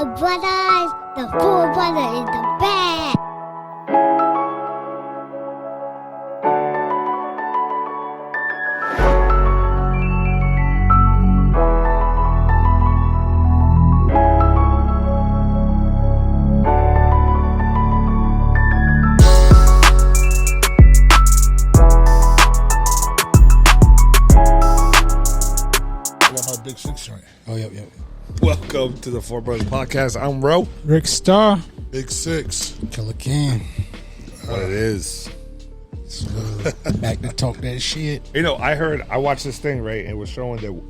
four brothers. The four brothers in the band. Big Six joint. Oh, yep. Welcome to the Four Brothers Podcast. I'm Ro. Rick Starr. Big Six. Killer Cam. What it is. Back to talk that shit. You know, I watched this thing, right? And it was showing that,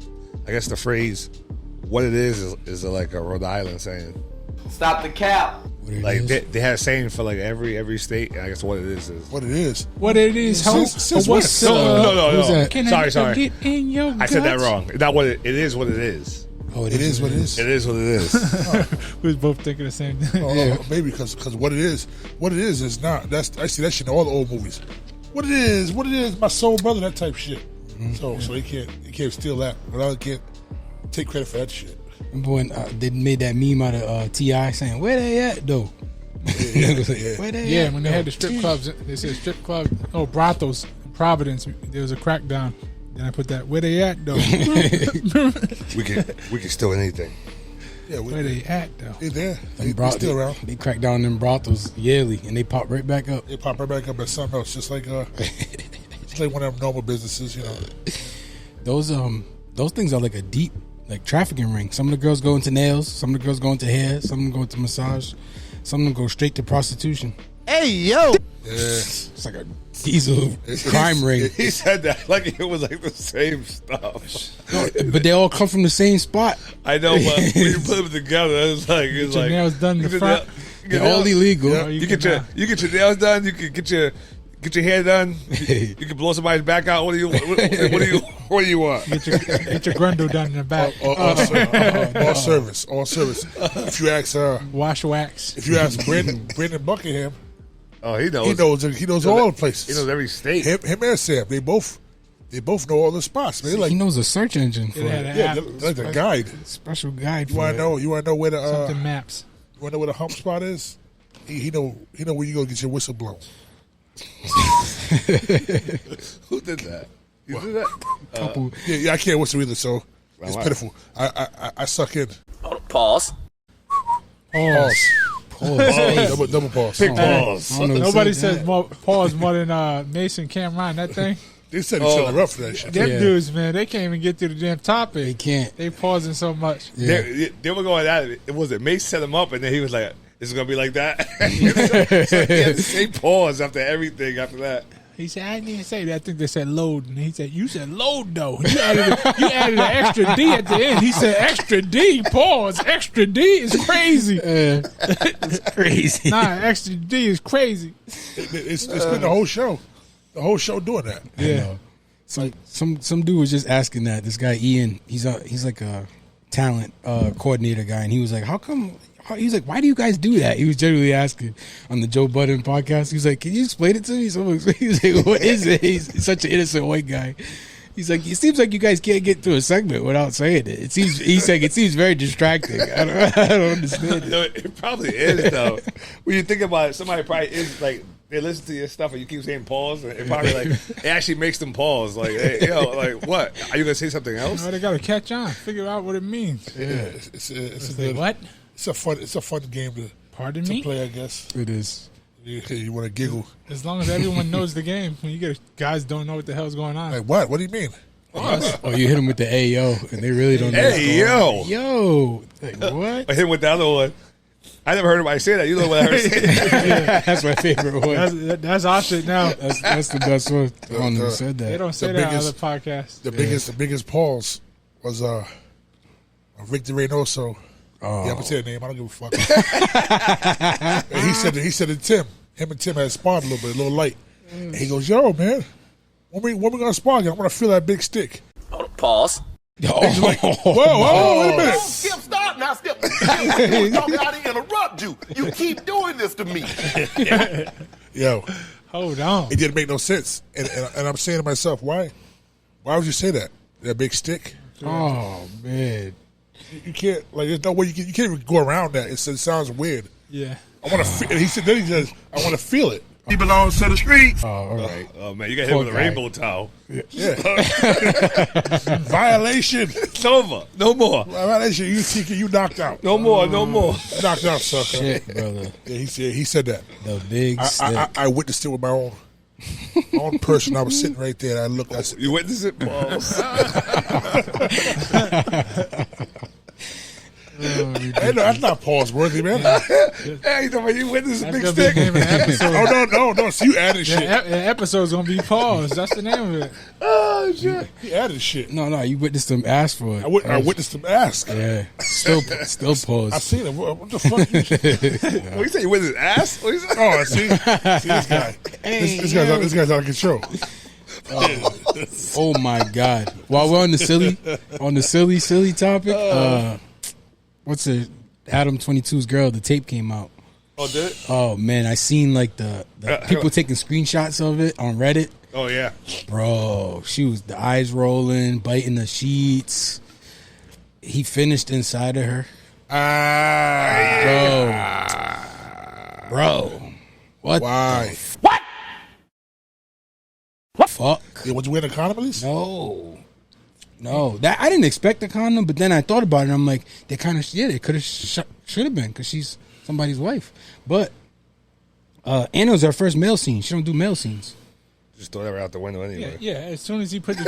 I guess the phrase, what it is like a Rhode Island saying. Stop the cap. Like they had a saying for like every state. And I guess what it is. What it is. What it is, Since when? No. Can Sorry. Get in your I said that wrong. Not what it is. What it is. Oh, It is what it is. It is what it is. We was both thinking the same thing. Maybe because what it is not. I see that shit in all the old movies. What it is, my soul brother, that type shit. So he can't steal that. But I can't take credit for that shit. Remember when they made that meme out of T.I. saying, where they at, though? Where they at? When they had the strip clubs, they said strip club, Brothas, Providence, there was a crackdown. Then I put that, where they at, though? we can steal anything. Yeah, Where they at, though? They there. They They still around. They crack down them brothels yearly, and they pop right back up. They pop right back up as something else, just like one of them normal businesses, you know. Those things are like a deep, like trafficking ring. Some of the girls go into nails, some of the girls go into hair, some of them go into massage, some of them go straight to prostitution. Hey, yo. Yeah. It's like a diesel crime ring. He said that like it was like the same stuff. But they all come from the same spot. I know, but when you put them together, it's like Your nails done in the front. They're all illegal. Yeah. You get your nails done. You can get your hair done. You can blow somebody's back out. What do you want? Get your grundle done in the back. All service. If you ask Wash wax. if you ask Brandon Buckingham, Oh, he knows. he knows all the places. He knows every state. Him and Sam, they both know all the spots. Man. He knows a search engine for It had it. an Yeah, app. like a guide. Special guide You for want it. to know? You want to know where the Something maps. you want to know where the hump spot is? He know where you go get your whistle blown. Who did that? You did that? Yeah, I can't whistle either, so it's wow. pitiful. I suck in. Pause. Pause. Pause. Double pause. Big balls. I don't know who Nobody said says more pause more than Mason Cameron. That thing. They set each other up for that shit. Them Yeah. dudes, man, they can't even get to the damn topic. They can't. They pausing so much. Yeah. They were going at it. It was it. Mace set him up, and then he was like, "This is gonna be like that." So he had the same pause after everything. After that, He said, I didn't even say that. I think they said load. And he said, you said load, though. You added an extra D at the end. He said, extra D, pause. Extra D is crazy. It's crazy. Nah, extra D is crazy. It's been the whole show. The whole show doing that. Yeah. Some dude was just asking that. This guy Ian, he's like a talent coordinator guy, and he was like, "How come?" He was like, "Why do you guys do that?" He was generally asking on the Joe Budden podcast. He was like, "Can you explain it to me?" So he was like, "What is it?" He's such an innocent white guy. He's like, "It seems like you guys can't get through a segment without saying it. It seems." He's like, "It seems very distracting." I don't understand it. No, it probably is though. When you think about it, somebody probably is like they listen to your stuff and you keep saying pause, and it probably like it actually makes them pause. Like, hey, like what? Are you gonna say something else? They got to catch on, figure out what it means. Yeah, it's a Say good, what? It's a fun game Pardon to me? play, I guess. It is. You want to giggle. As long as everyone knows the game. When you get guys don't know what the hell's going on. Like what? What do you mean? Oh, you hit him with the Ayo, and they really don't know. Hey, what's going on. Yo, like what? I hit him with the other one. I never heard anybody say that. You know what I heard say that. That's my favorite one. That's our shit now. That's the best one. I don't know who said They that. don't say The that on biggest- other podcasts. The biggest pause was Rick DeReynoso. Oh. Yeah, I'm gonna say the name. I don't give a fuck. And he said to Tim. Him and Tim had sparred a little light. And he goes, "Yo, man, when we gonna spar again? I want to feel that big stick." Pause. He's like, whoa, wait a minute. Skip, stop now, Skip. I'm talking out to interrupt you. You keep doing this to me. Yo, Hold on. it didn't make no sense. And I'm saying to myself, why would you say that? That big stick? Oh man, You can't like. There's no way you can't even go around that. It sounds weird. Yeah. I want to. He said. Then he says, "I want to feel it." He belongs to the streets. Oh, all right. Oh man, you got hit with a rainbow towel. Yeah. Violation. It's over. No more. Violation. You knocked out. No more. No more. Knocked out, sucker. Shit, brother. Yeah, he said that. The big stick. I witnessed it with my own person. I was sitting right there. And I looked. I said, You witnessed it, Pauls. Hey, no, that's not pause worthy, man. Hey, you witnessed a That's big gonna be the stick. name of the episode. No. So you added shit. The episode's gonna be paused. That's the name of it. Oh shit. He added shit. No, you witnessed him ask for it. I witnessed him ask. Yeah. Still pause. I seen it. What the fuck? What you say? You witnessed ass? What you say? Oh, see this guy. This guy's out of control. Oh my god! While we're on the silly topic, what's it? Adam 22's girl. The tape came out. Oh, did it? Oh man, I seen like the people taking screenshots of it on Reddit. Oh yeah. Bro, she was the eyes rolling, biting the sheets. He finished inside of her. Bro, what? Why? What? Fuck. Yeah, was you wearing a condom at least? No, that I didn't expect a condom, but then I thought about it. And I'm like, they kind of they could have should have been because she's somebody's wife. But Anna was our first male scene. She don't do male scenes. Just throw that right out the window anyway. Yeah. As soon as he put the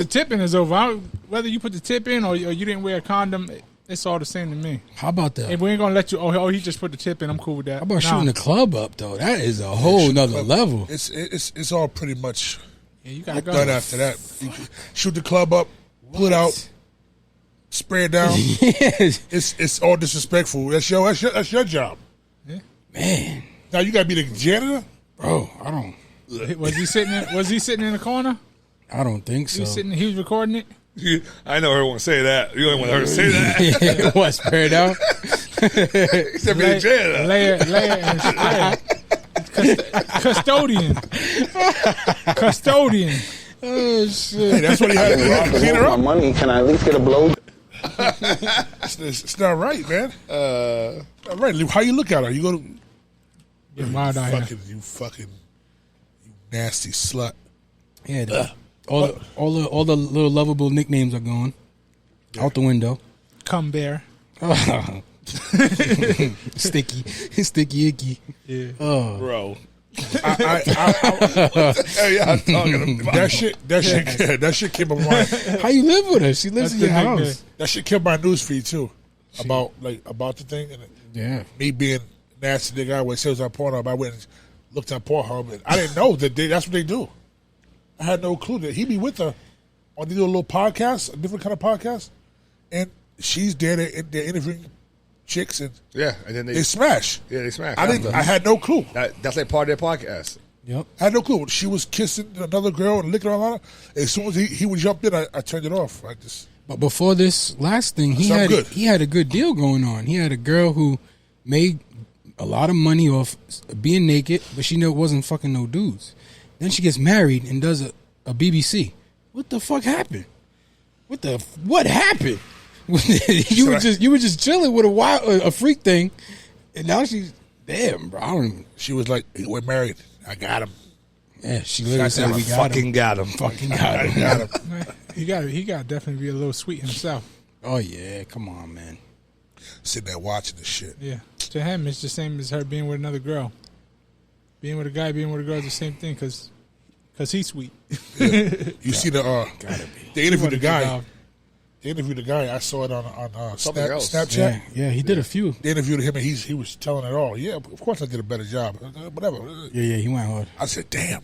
tip in, it's over. Whether you put the tip in or you didn't wear a condom, it's all the same to me. How about that? If we ain't gonna let you. Oh, he just put the tip in. I'm cool with that. How about shooting the club up though? That is a whole nother level. It's all pretty much Yeah, you gotta go. done after that. You shoot the club up, pull it out, spray it down. Yes. It's all disrespectful. That's your job. Yeah. Man, Now you gotta be the janitor. bro, I don't Was he sitting in the corner? think so. He was recording it. I know her won't say that. You don't want her to say that. What, spray it out? Except be the janitor. Layer and spray. Custodian. Oh shit! Hey, that's what he had to do. Clean her My up. money, can I at least get a blow? It's not right, man. Not right. How you look at her? You go to Get wild out here. you nasty slut. Yeah, all the little lovable nicknames are gone out the window. Come bear. Sticky, icky. Yeah. Oh, Bro. I Y'all talking about? that shit came on my how you live with her? She lives in your That's the nickname. house. that shit kept my news feed too about the thing and Yeah, me being nasty nigga. I went sales on Pornhub. I went and looked at Pornhub and I didn't know that that's what they do. I had no clue that he be with her on these little podcasts, a different kind of podcast, and she's there. They're interviewing chicks and Yeah, and then they smash. Yeah, they smash. I had no clue. That's like part of their podcast. yep. I had no clue. She was kissing another girl and licking her on her. As soon as he would jump in, I turned it off. I just But before this last thing, he Sound had good. he had a good deal going on. He had a girl who made a lot of money off being naked, but she wasn't fucking no dudes. Then she gets married and does a BBC. What the fuck happened? What happened? you were just chilling with a freak thing, and now she's damn, bro. I don't even. she was like, "We're married. I got him. Yeah, she literally said we got him. got him. Fucking I got him. got him." He got to definitely be a little sweet himself. Oh yeah, come on, man. Sitting there watching this shit. Yeah. To him, it's the same as her being with another girl. Being with a guy, being with a girl is the same thing because he's sweet. You see they interviewed the guy. Job. They interviewed the guy. I saw it on Something else. Snapchat. Yeah, he did a few. They interviewed him and he was telling it all. Yeah, of course I did a better job. Whatever. Yeah, he went hard. I said, damn.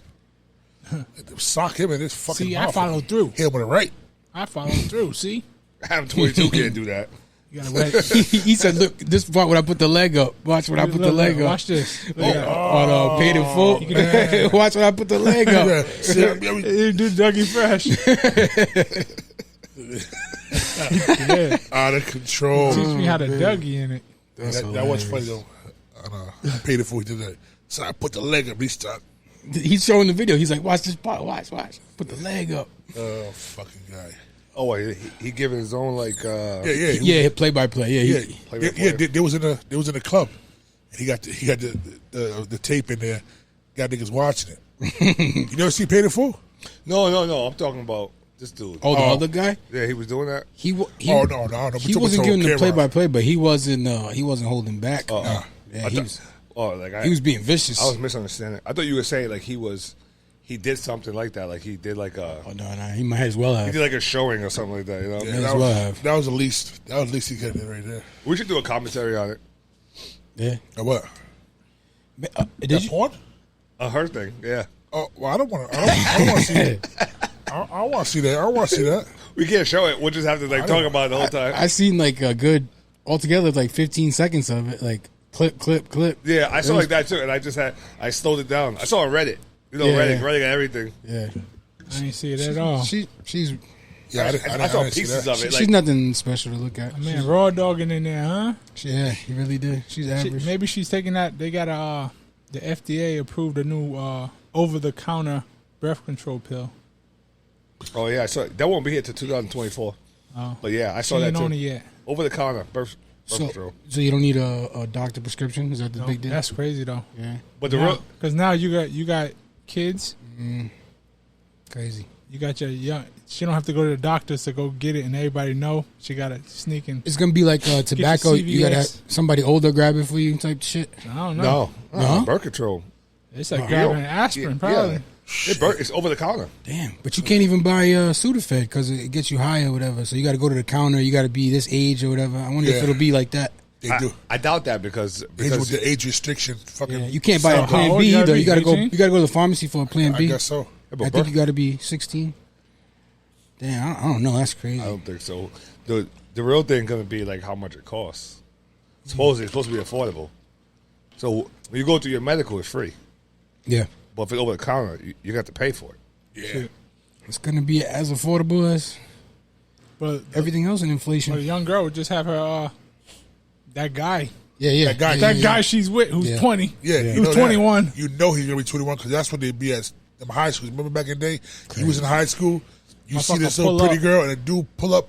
Sock him in his fucking See, mouth. I followed through. Hit him with it right. I followed through. See, Adam 22 can't do that. you gotta wait. He said, "Look, this part when I put the leg up. Watch when I put the leg up." Watch this. Look at On paid in full. can- Watch when I put the leg Yeah. up. See, that. You do Dougie Fresh. Yeah. out of control. Teach me how to Dougie in it. That was funny though. I paid it for he did that. So I put the leg up. He stopped. He's showing the video. He's like, "Watch this part. Watch. Put the leg up." Oh, fucking guy. Oh, he giving his own like. Yeah, play by play. Yeah, They was in a club, and he got the tape in there. Got niggas watching it. You never see Paid in Full? No. I'm talking about this dude. Oh, the other guy. Yeah, he was doing that. No. He wasn't giving the play by play, but he wasn't holding back. Oh, Yeah, he was. He was being vicious. I was misunderstanding. I thought you were saying like he did something like that. Like he did like a. Oh no, he might as well have. He did like a showing or something like that. You know. Yeah, that was the least. That was the least he could do right there. We should do a commentary on it. Yeah. What? Did you? Porn? Her thing. Yeah. Oh well, I don't want to. I don't want to see that. I want to see that. I don't want to see that. We can't show it. We'll just have to like talk about it the whole time. I seen like a good altogether like 15 seconds of it, like clip. Yeah, I saw like that too, and I slowed it down. I saw on Reddit. You know, Reddit got everything. Yeah. I didn't see it at all. She's Yeah, I saw pieces of it. she's nothing special to look at. Man, raw dogging in there, huh? Yeah, he really did. She's average. Maybe she's taking that. They got the FDA approved a new over-the-counter birth control pill. Oh yeah, so that won't be here till 2024. Oh, but yeah, I saw she that ain't too. on it yet. Over the counter birth control. So you don't need a doctor prescription? Is that the big deal? That's crazy though. Yeah, but the real because now you got kids. Crazy. You got your young. She don't have to go to the doctors to go get it, and everybody know she got to sneak in. It's gonna be like tobacco. You gotta have somebody older grab it for you, type shit. I don't know. No, birth control. It's like grabbing aspirin, probably. Yeah. It's over the counter. Damn, but you can't even buy Sudafed because it gets you high or whatever. So you got to go to the counter. You got to be this age or whatever. I wonder if it'll be like that. They do. I doubt that because with the age restriction, fucking. You can't buy a Plan B either. You got to go. You got to go to the pharmacy for a Plan B. I guess so. I think you got to be 16. Damn, I don't know. That's crazy. I don't think so. The real thing gonna be like how much it costs. Supposedly it's supposed to be affordable. So when you go to your medical, it's free. Yeah. But if it's over the counter, you got to pay for it. Yeah. It's gonna be as affordable as everything else in inflation. But a young girl would just have her that guy. Yeah. That guy she's with who's 20. Yeah, who's 21. You know he's gonna be 21 because that's when they be at them high schools. Remember back in the day, he was in high school. You see this little pretty girl and a dude pull up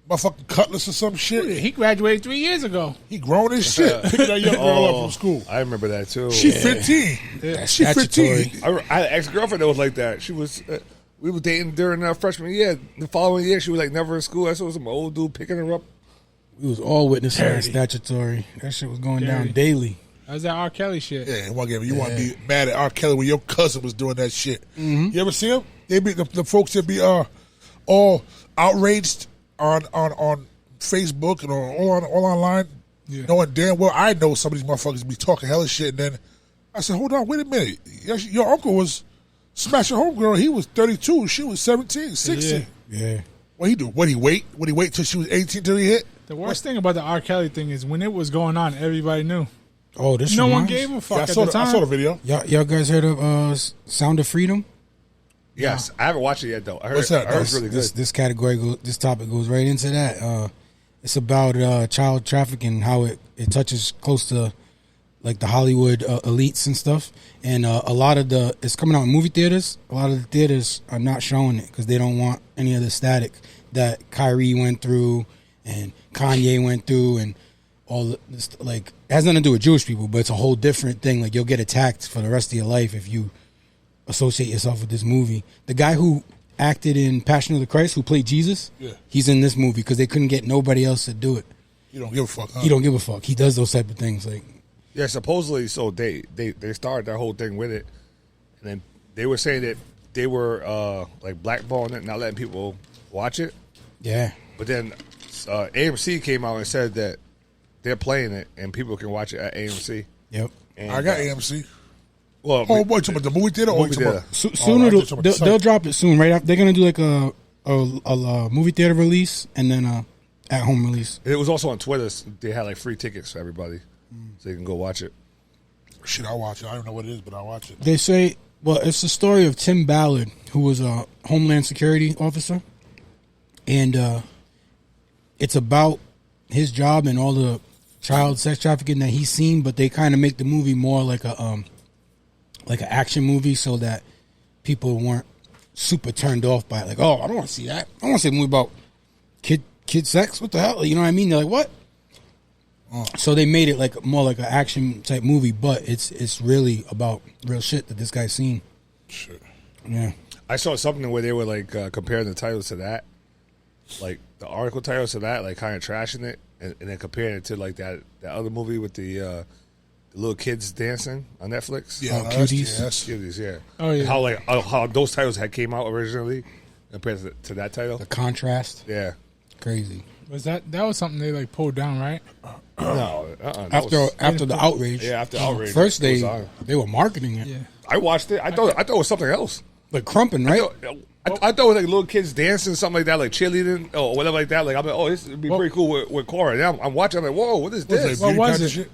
motherfucking Cutlass or some shit. He graduated 3 years ago. He grown as shit. Picking that young girl up from school. I remember that too. She 15. She 15. I had an ex-girlfriend that was like that. She was. We were dating during our freshman year. The following year, she was like never in school. I saw some old dude picking her up. We was all witnessing that statutory. That shit was going down daily. That was that R. Kelly shit. Yeah, you want to be mad at R. Kelly when your cousin was doing that shit. Mm-hmm. You ever see him? They be the folks that be all outraged on Facebook and all online, knowing damn well I know some of these motherfuckers be talking hella shit. And then I said, hold on, wait a minute. Your uncle was smashing homegirl. He was 32. She was 17, 16. Yeah. What he do? What he wait till she was 18 till he hit? The worst thing about the R. Kelly thing is when it was going on, everybody knew. Oh, this no one gave a fuck at the time. I saw the video. Y'all guys heard of Sound of Freedom? Yes, I haven't watched it yet though. I heard, What's that? I heard it's really good. This topic goes right into that. It's about child trafficking, how it touches close to like the Hollywood elites and stuff. And a lot of it's coming out in movie theaters. A lot of the theaters are not showing it because they don't want any of the static that Kyrie went through and Kanye went through and all this. Like, it has nothing to do with Jewish people, but it's a whole different thing. Like, you'll get attacked for the rest of your life if you associate yourself with this movie. The guy who acted in Passion of the Christ, who played Jesus, he's in this movie because they couldn't get nobody else to do it. You don't give a fuck. Huh? He don't give a fuck. He does those type of things. Like, yeah, supposedly. So they started that whole thing with it, and then they were saying that they were like blackballing it, not letting people watch it. Yeah, but then AMC came out and said that they're playing it and people can watch it at AMC. Yep, and, I got AMC. Well, boy, talking about the movie theater. Soon they'll drop it soon. Right after they're gonna do like a movie theater release and then at home release. It was also on Twitter. They had like free tickets for everybody, so you can go watch it. Shit, I'll watch it. I don't know what it is, but I'll watch it. They say, well, it's the story of Tim Ballard, who was a Homeland Security officer, and it's about his job and all the child sex trafficking that he's seen. But they kind of make the movie more like an action movie, so that people weren't super turned off by it. Like, oh, I don't want to see that. I want to see a movie about kid sex. What the hell? You know what I mean? They're like, what? So they made it like more like an action type movie, but it's really about real shit that this guy's seen. Shit. Yeah. I saw something where they were like comparing the titles to that, like the article titles to that, like kind of trashing it, and then comparing it to like that other movie with the little kids dancing on Netflix. Yeah, Cuties. Cuties, yeah. Oh, yeah. How like how those titles had came out originally compared to that title. The contrast. Yeah. Crazy. Was that was something they like pulled down, right? No. After the outrage. Yeah, after outrage. First it was they on. were marketing it. Yeah. I watched it. I thought it was something else. Like crumping, right? I thought it was like little kids dancing, something like that, like cheerleading or whatever like that. Like I'm like, oh, this would be pretty cool with Cora. And I'm watching. I'm like, whoa, what is this? What was it? Shit?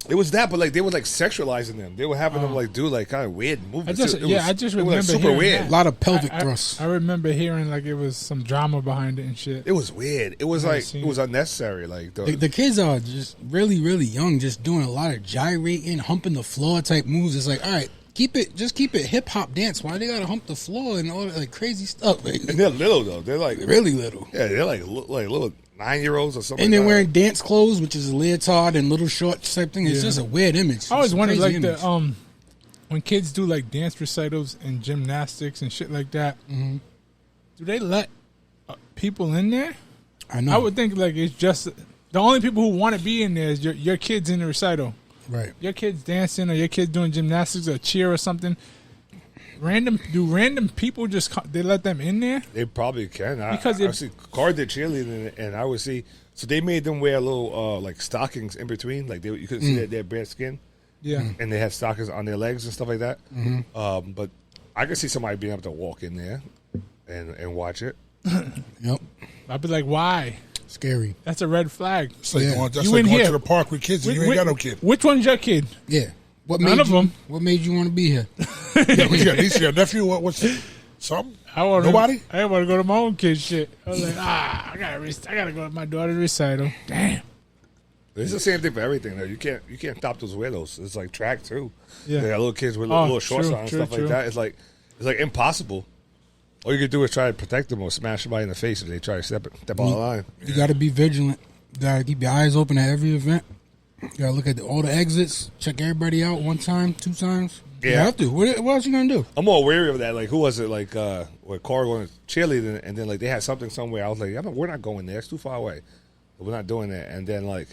It was that, but like they were like sexualizing them. They were having them like do like kind of weird movements. I just It was remember like super hearing weird. that. A lot of pelvic thrusts. I remember hearing like it was some drama behind it and shit. It was weird. It was Never like seen it was unnecessary. Like The kids are just really, really young, just doing a lot of gyrating, humping the floor type moves. It's like, all right, keep it hip hop dance. Why they gotta hump the floor and all that like crazy stuff? Like, and they're little though. They're like really little. Yeah, they're like little 9-year-olds or something. And they're like wearing dance clothes, which is a leotard and little shorts type thing. It's just a weird image. I always It's a wondered crazy like image. when kids do like dance recitals and gymnastics and shit like that. Mm-hmm. Do they let people in there? I know. I would think like it's just the only people who want to be in there is your kids in the recital. Right. Your kids dancing or your kids doing gymnastics or cheer or something. Random people just they let them in there? They probably can. Because I see Car did cheerleading, and I would see. So they made them wear little like stockings in between, like you couldn't see their bare skin. Yeah. And they had stockings on their legs and stuff like that. But I could see somebody being able to walk in there and watch it. Yep. I'd be like, why? Scary. That's a red flag. It's like going, that's You like in going here. to the park with kids and you ain't got no kid. Which one's your kid? Yeah. What None made of you, them. What made you want to be here? Yeah, what you got? Niece, your nephew? What's something? Nobody? I want to go to my own kid's shit. I was like, I gotta go to my daughter's recital. Damn. It's the same thing for everything though. You can't stop those widows. It's like track too. Yeah. They got little kids with Oh, little shorts true, on and true, stuff true. like that. It's like impossible. All you can do is try to protect them or smash somebody in the face if they try to step on the line. You got to be vigilant. You got to keep your eyes open at every event. You got to look at all the exits. Check everybody out 1 time, 2 times. You Yeah. have to. What else you gonna do? I'm more wary of that. Like, who was it? Like, where Cora going to cheerleading, and then like they had something somewhere. I was like, we're not going there. It's too far away. We're not doing that. And then like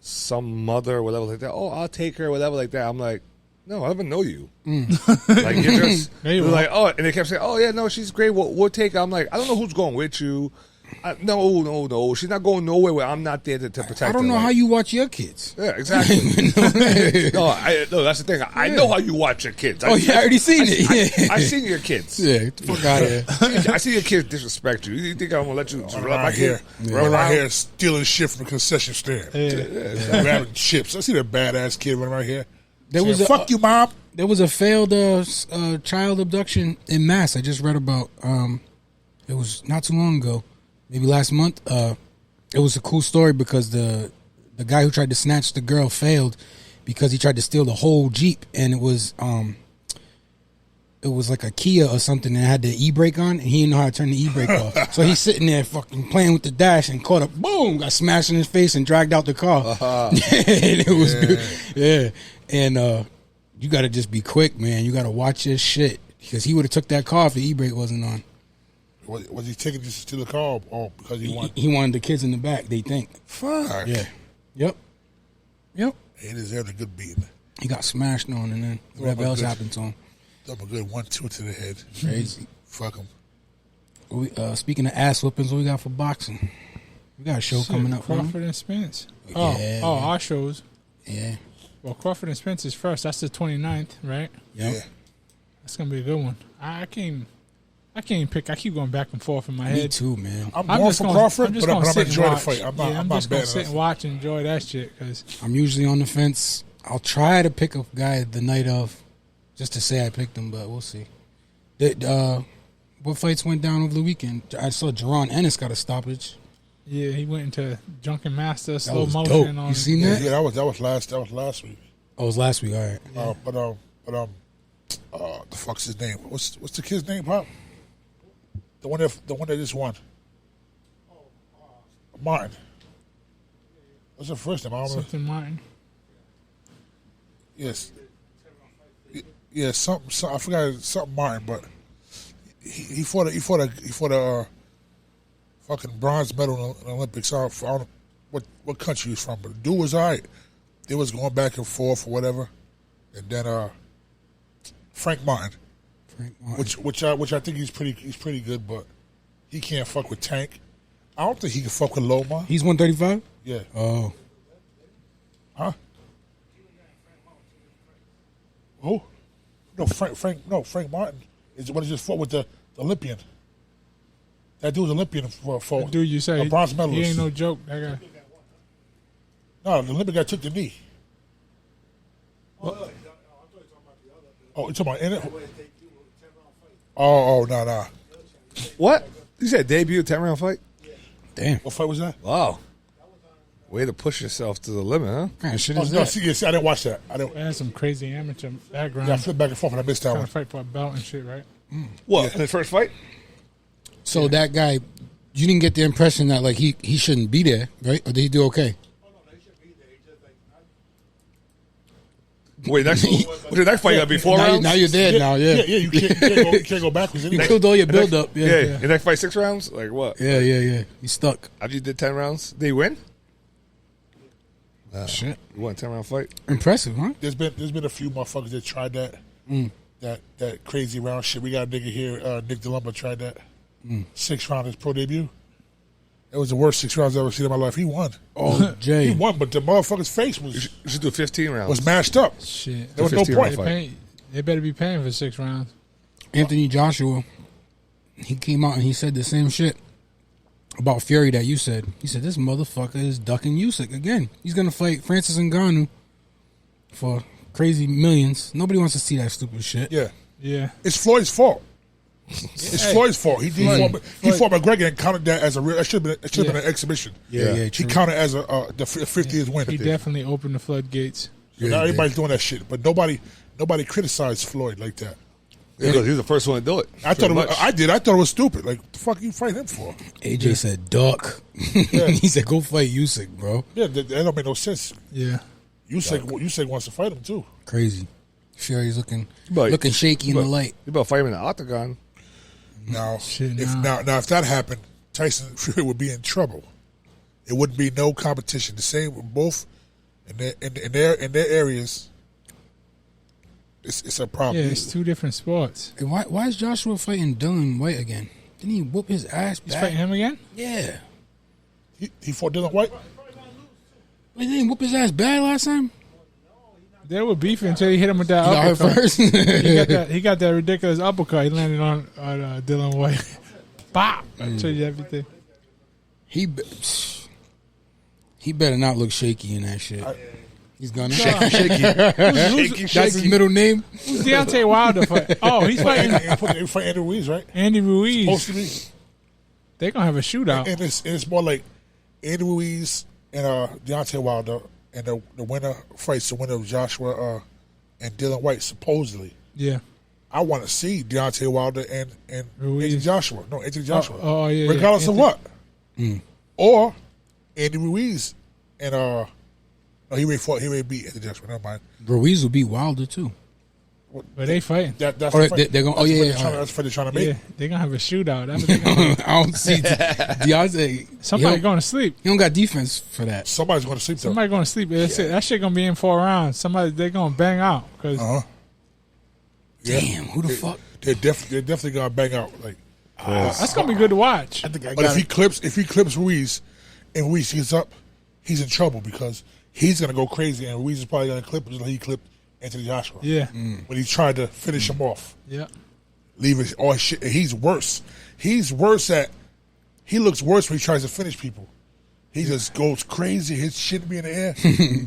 some mother or whatever like that. Oh, I'll take her, whatever like that. I'm like, no, I don't even know you. Like you're just There you you're go. like, oh, and they kept saying, oh yeah, no, she's great. We'll take her. I'm like, I don't know who's going with you. No, she's not going nowhere where I'm not there to protect her. I don't know Like, how you watch your kids. Yeah, exactly. no, that's the thing. I know how you watch your kids. Oh, yeah, I already seen it. I've seen your kids. Yeah, get the fuck out of here. I see your kids disrespect you. You think I'm gonna let you rub my Around here, kid? running around here stealing shit from the concession stand. Grabbing chips. I see that badass kid running around here. There was saying, fuck you, mom. There was a failed child abduction in Mass. I just read about. It was not too long ago, maybe last month. It was a cool story because the guy who tried to snatch the girl failed because he tried to steal the whole Jeep, and it was like a Kia or something and it had the e-brake on, and he didn't know how to turn the e-brake off. So he's sitting there fucking playing with the dash and caught up, boom, got smashed in his face and dragged out the car. And it was good. Yeah. And you got to just be quick, man. You got to watch your shit because he would have took that car if the e-brake wasn't on. Was he taking this to the car or because he wanted? He wanted the kids in the back, they think. Fuck. Yeah. Yep. He deserved a good beating. He got smashed on, and then whatever else happened to him. Double good 1-2 to the head. Crazy. Fuck him. Speaking of ass whoopings, what we got for boxing? We got a show coming up. Crawford and Spence. Yeah. Our shows. Yeah. Well, Crawford and Spence is first. That's the 29th, right? Yep. Yeah. That's gonna be a good one. I can't pick. I keep going back and forth in my Me head. too, man. I'm going for Crawford, but I'm sit and enjoying the watch. fight. I'm I'm not just gonna betting sit and nothing. watch and enjoy that shit because I'm usually on the fence. I'll try to pick a guy the night of, just to say I picked him, but we'll see. What fights went down over the weekend? I saw Jerron Ennis got a stoppage. yeah, he went into Drunken Master That slow was motion dope. on. You seen Yeah, that? that was last week. Oh, it was last week. All right. The fuck's his name? What's the kid's name, Pop? The one that just won. Martin. What's her first name? I don't know. Something Martin. Yes. Yeah, something. I forgot something Martin, but he fought a fucking bronze medal in the Olympics. I don't know what country he's from, but the dude was alright. They was going back and forth or whatever, and then Frank Martin, which I think he's pretty good, but he can't fuck with Tank. I don't think he can fuck with Loma. He's 135. Yeah. Oh, Huh? Who? No, Frank Martin is the one who just fought with the Olympian. That dude's Olympian for Dude, you say a bronze medalist. he ain't no joke. That guy. No, the Olympic guy took the knee. Oh, you talking about in it? Oh, no. What? You said debut 10-round fight? damn. What fight was that? Wow. Way to push yourself to the limit, huh? What kind of shit Oh, is no, that? see, I didn't watch that. I didn't. It has some crazy amateur background. Yeah, I flipped back and forth and I missed that Trying one. to fight for a belt and shit, right? What? In the first fight? So that guy, you didn't get the impression that like he shouldn't be there, right? Or did he do okay? Wait, what's your next fight? You got to be 4 Now, rounds? now you're dead. Now, yeah. Yeah, you can't go backwards You anyway. killed all your build up. Yeah. Yeah, Your next fight 6 rounds? Like what? yeah. You stuck. After you did 10 rounds, did he win? Shit. You won a 10-round fight? Impressive, huh? There's been a few motherfuckers that tried that that crazy round shit. We got a nigga here, Nick DeLumba tried that 6 round his pro debut. It was the worst 6 rounds I've ever seen in my life. He won. Oh, Jay. He won, but the motherfucker's face You was should do 15 rounds. mashed up. Shit. There was no 15 point. round They better be paying for 6 rounds. Anthony Joshua, he came out and he said the same shit about Fury that you said. He said, this motherfucker is ducking Usyk again. He's going to fight Francis Ngannou for crazy millions. Nobody wants to see that stupid shit. Yeah. Yeah. It's Floyd's fault. It's Floyd's fault. He fought McGregor and counted that as a real. It should have been an exhibition. Yeah, He true. counted as the 50th win. He definitely opened the floodgates. So now everybody's doing that shit, but nobody criticized Floyd like that. Because he's the first one to do it. I thought Pretty much. I did. I thought it was stupid. Like, the fuck you fight him for? AJ said, duck. He said, go fight Usyk, bro. Yeah, that don't make no sense. Yeah. Usyk wants to fight him too. Crazy. Fury's looking But- shaky in the light. You better fight him in the octagon. Now, Shit, if that happened, Tyson Fury would be in trouble. It wouldn't be no competition. The same with both in their areas. It's a problem. Yeah, it's 2 different sports. And why is Joshua fighting Dylan White again? Didn't he whoop his ass He's back? fighting him again? Yeah. He fought Dylan White. He didn't whoop his ass bad last time? They were beefing until he hit him with that He got hurt uppercut. first. He got that ridiculous uppercut. He landed on Dylan White. Bop! I tell you everything. He better not look shaky in that shit. He's gonna Shaky. That's his middle name. Who's Deontay Wilder fight? Oh, he's fighting They fight Andy Ruiz, right? Andy Ruiz. Supposed to be. They're going to have a shootout. And it's more like Andy Ruiz and Deontay Wilder, and the winner fights the winner of Joshua and Dylan White, supposedly. Yeah. I want to see Deontay Wilder and Ruiz. Anthony Joshua. No, Anthony Joshua. Oh, yeah. Regardless of Anthony- what. Or Andy Ruiz and no, he already beat Anthony Joshua. Never mind. Ruiz will beat Wilder too. But they fighting. That's Oh, the fight. they're going. Oh That's the yeah, fight they're trying- that's the fight they're trying to make. Yeah, they're going to have a shootout. That's what they gonna- I don't see Deontay. Somebody he don't, going to sleep. he don't got defense for that. Somebody's going to sleep though. Somebody going to sleep. That's it. That shit going to be in 4 rounds. They're going to bang out. Cause Damn, who the fuck? They're definitely going to bang out. Like, that's going to be good to watch. but if he clips Ruiz, and Ruiz gets up, he's in trouble because he's going to go crazy, and Ruiz is probably going to clip him just like he clipped Anthony Joshua. Yeah. When he tried to finish him off, Yeah. leave his all his shit. And he's worse. He looks worse when he tries to finish people. He just goes crazy. His shit be in the air,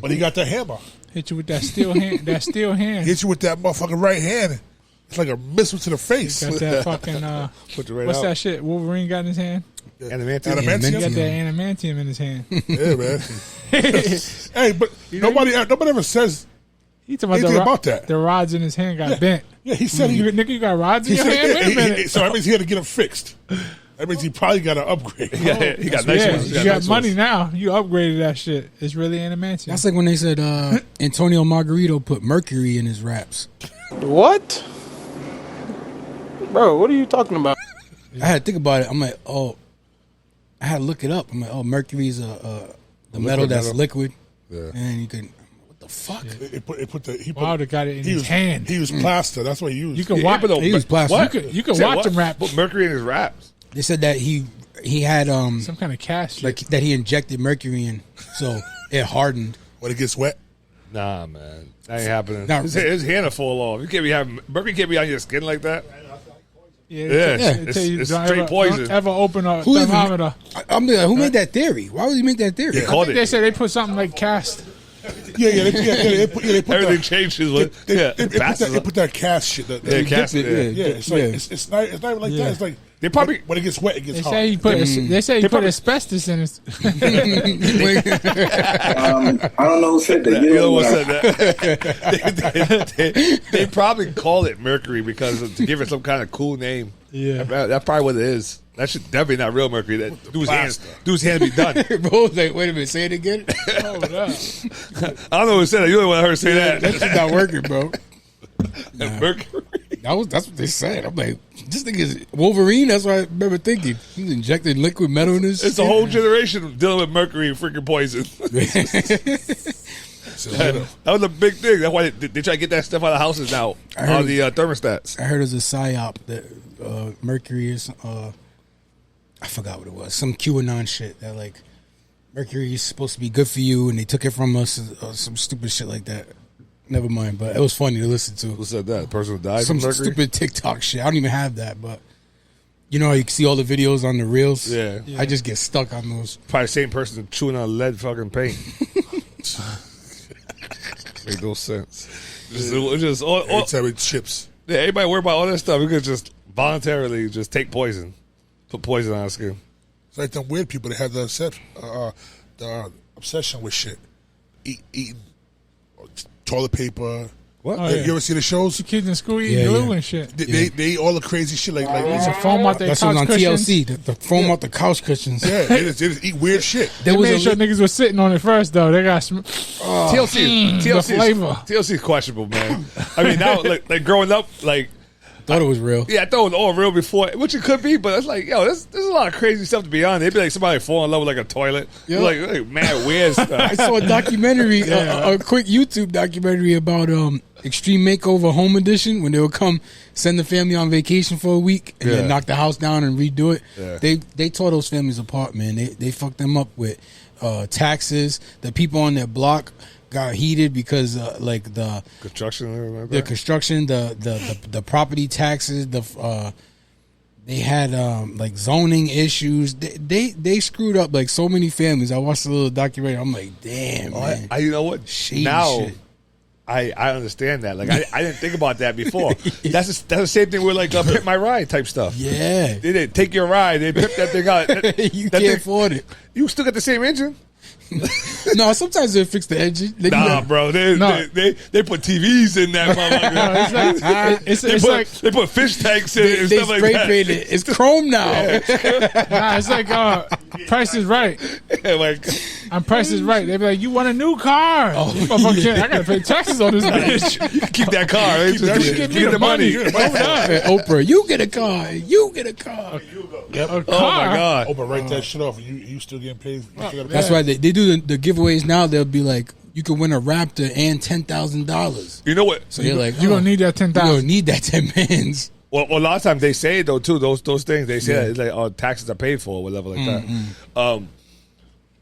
but he got that hammer. Hit you with that steel hand. That steel hand. Hit you with that motherfucking right hand. It's like a missile to the face. Got that fucking. Put you right What's out. that shit Wolverine got in his hand? Adamantium. He got Adamantium. that adamantium in his hand. Yeah, man. Hey, but nobody ever says. He talking Anything the about that. The rods in his hand got bent. Yeah, he said You got rods in he your hand? Wait a minute. so that means he had to get them fixed. That means he probably got an upgrade. Yeah, he got nice ones. He You got nice money ones. now. You upgraded that shit. It's really in a mansion. That's like when they said Antonio Margarito put mercury in his raps. What? Bro, what are you talking about? I had to think about it. I'm like, oh, I had to look it up. I'm like, oh, mercury's the metal that's metal. liquid, Yeah. and you can. What the fuck? Wow, they got it in his hand. He used plaster. That's what he used. You can watch. He was plastic. What? You can Said watch what? him rap. Put mercury in his raps. They said that he had Some kind of cast shit. like that he injected mercury in, so it hardened. when it gets wet. Nah, man, that ain't happening. Nah, His hand will fall off. You can't be having mercury. Can't be on your skin like that. Yeah, It's straight poison. Don't ever open a Who even- thermometer. I'm like, who made that theory? Why would he make that theory? Yeah. Called They it. said they put something like cast. They put Everything that. changes. They put that cast shit. Cast it. Yeah, it's like it's not even like that. It's like They probably- when it gets wet, it gets They hard. say he put. They say he put asbestos in his. I don't know who said that. You know what said that? they probably call it mercury because to give it some kind of cool name. Yeah. That's probably what it is. That should definitely not real mercury. That dude's hands be done. Bro was like, wait a minute, say it again. Hold up. I don't know who said that. You don't want to hear her say That that. shit not working, bro. Mercury. That's what they said. I'm like, this thing is Wolverine. That's what I remember thinking. He's injecting liquid metal in his. It's a whole generation dealing with mercury and freaking poison. That was a big thing. That's why they try to get that stuff out of houses now. All the thermostats. I heard there's a psyop that mercury is. I forgot what it was. Some QAnon shit that like mercury is supposed to be good for you, and they took it from us. Some stupid shit like that. Never mind, but it was funny to listen to. Who said that? The person who died Some from mercury? stupid TikTok shit. I don't even have that, but you know how you can see all the videos on the reels. Yeah. I just get stuck on those. Probably the same person chewing on lead fucking paint. Make no sense. Just Every time it chips. yeah, everybody worry about all that stuff. We could just voluntarily just take poison. Put poison on our skin. It's like them weird people that have the obsession with shit. Eating toilet paper. What? Oh, yeah. You ever see the shows? Kids in school eating Yeah, glue yeah. and shit. They eat all the crazy shit like It's a foam out their That's couch what's on cushions. TLC. The foam out the couch cushions. yeah, they just eat weird shit. There They was made a sure niggas was sitting on it first though. They got TLC, the flavor. TLC is questionable, man. I mean, now like growing up, like thought it was real. yeah, I thought it was all real before, which it could be, but it's like, yo, there's a lot of crazy stuff to be on. They'd be like somebody fall in love with like a toilet, Yeah. like mad weird I stuff. saw a documentary, a quick YouTube documentary about Extreme Makeover Home Edition when they would come send the family on vacation for a week and Yeah. then knock the house down and redo it. Yeah. They tore those families apart, man. They fucked them up with taxes. The people on their block got heated because like the Construction, and everything like the that. construction, the property taxes, they had like zoning issues. They screwed up like so many families. I watched a little documentary. I'm like, damn, man. You know what? Shady Now shit. I understand that. Like I didn't think about that before. That's the same thing with like Pimp My Ride type stuff. Yeah, They didn't take your ride. They pimp that thing out. you That can't thing- afford it. You still got the same engine. No, sometimes they fix the engine. They do Nah, that. bro. They put TVs in that motherfucker. It's like They put fish tanks in it and They stuff like spray that. paint it. It's chrome now. nah, it's like Price is Right. Like, On Price is Right. They be like, you want a new car? I gotta pay taxes on this bitch. keep that car. Right? that Just shit. give Give me the money. Oprah, you get a car. You get a car. A Oh car? my god. Oh, but write that shit off. You still getting paid? That's why they do the giveaways now. They'll be like, you can win a Raptor and $10,000. You know what? So you're like, You gonna need that you gonna 10,000. need that 10 bands. Well, a lot of times they say it though too. Those things they say that it's like taxes are paid for or whatever like that.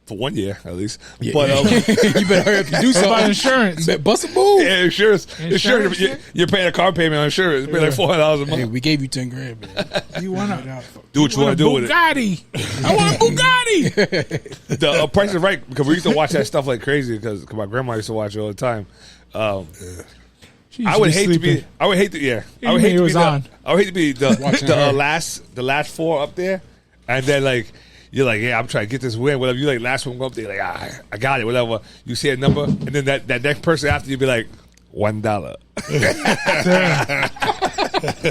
For 1 year at least. But you better hurry up and do What about something. insurance? Bust a move. yeah, insurance. Insurance, You're paying a car payment on insurance. It's like $400 a Hey, month. we gave you 10 grand, man. You want Do what you want to do with it. Bugatti? I want a Bugatti. The Price is Right because we used to watch that stuff like crazy because my grandma used to watch it all the time. She I used would be hate sleeping. to be. I would hate to. Yeah. You I would mean hate it to be was the. on? I would hate to be Watching the her. last four up there, and then like you're like, yeah, I'm trying to get this win. Whatever. You like last one go up there, like I got it. Whatever. You see a number, and then that next person after you be like $1.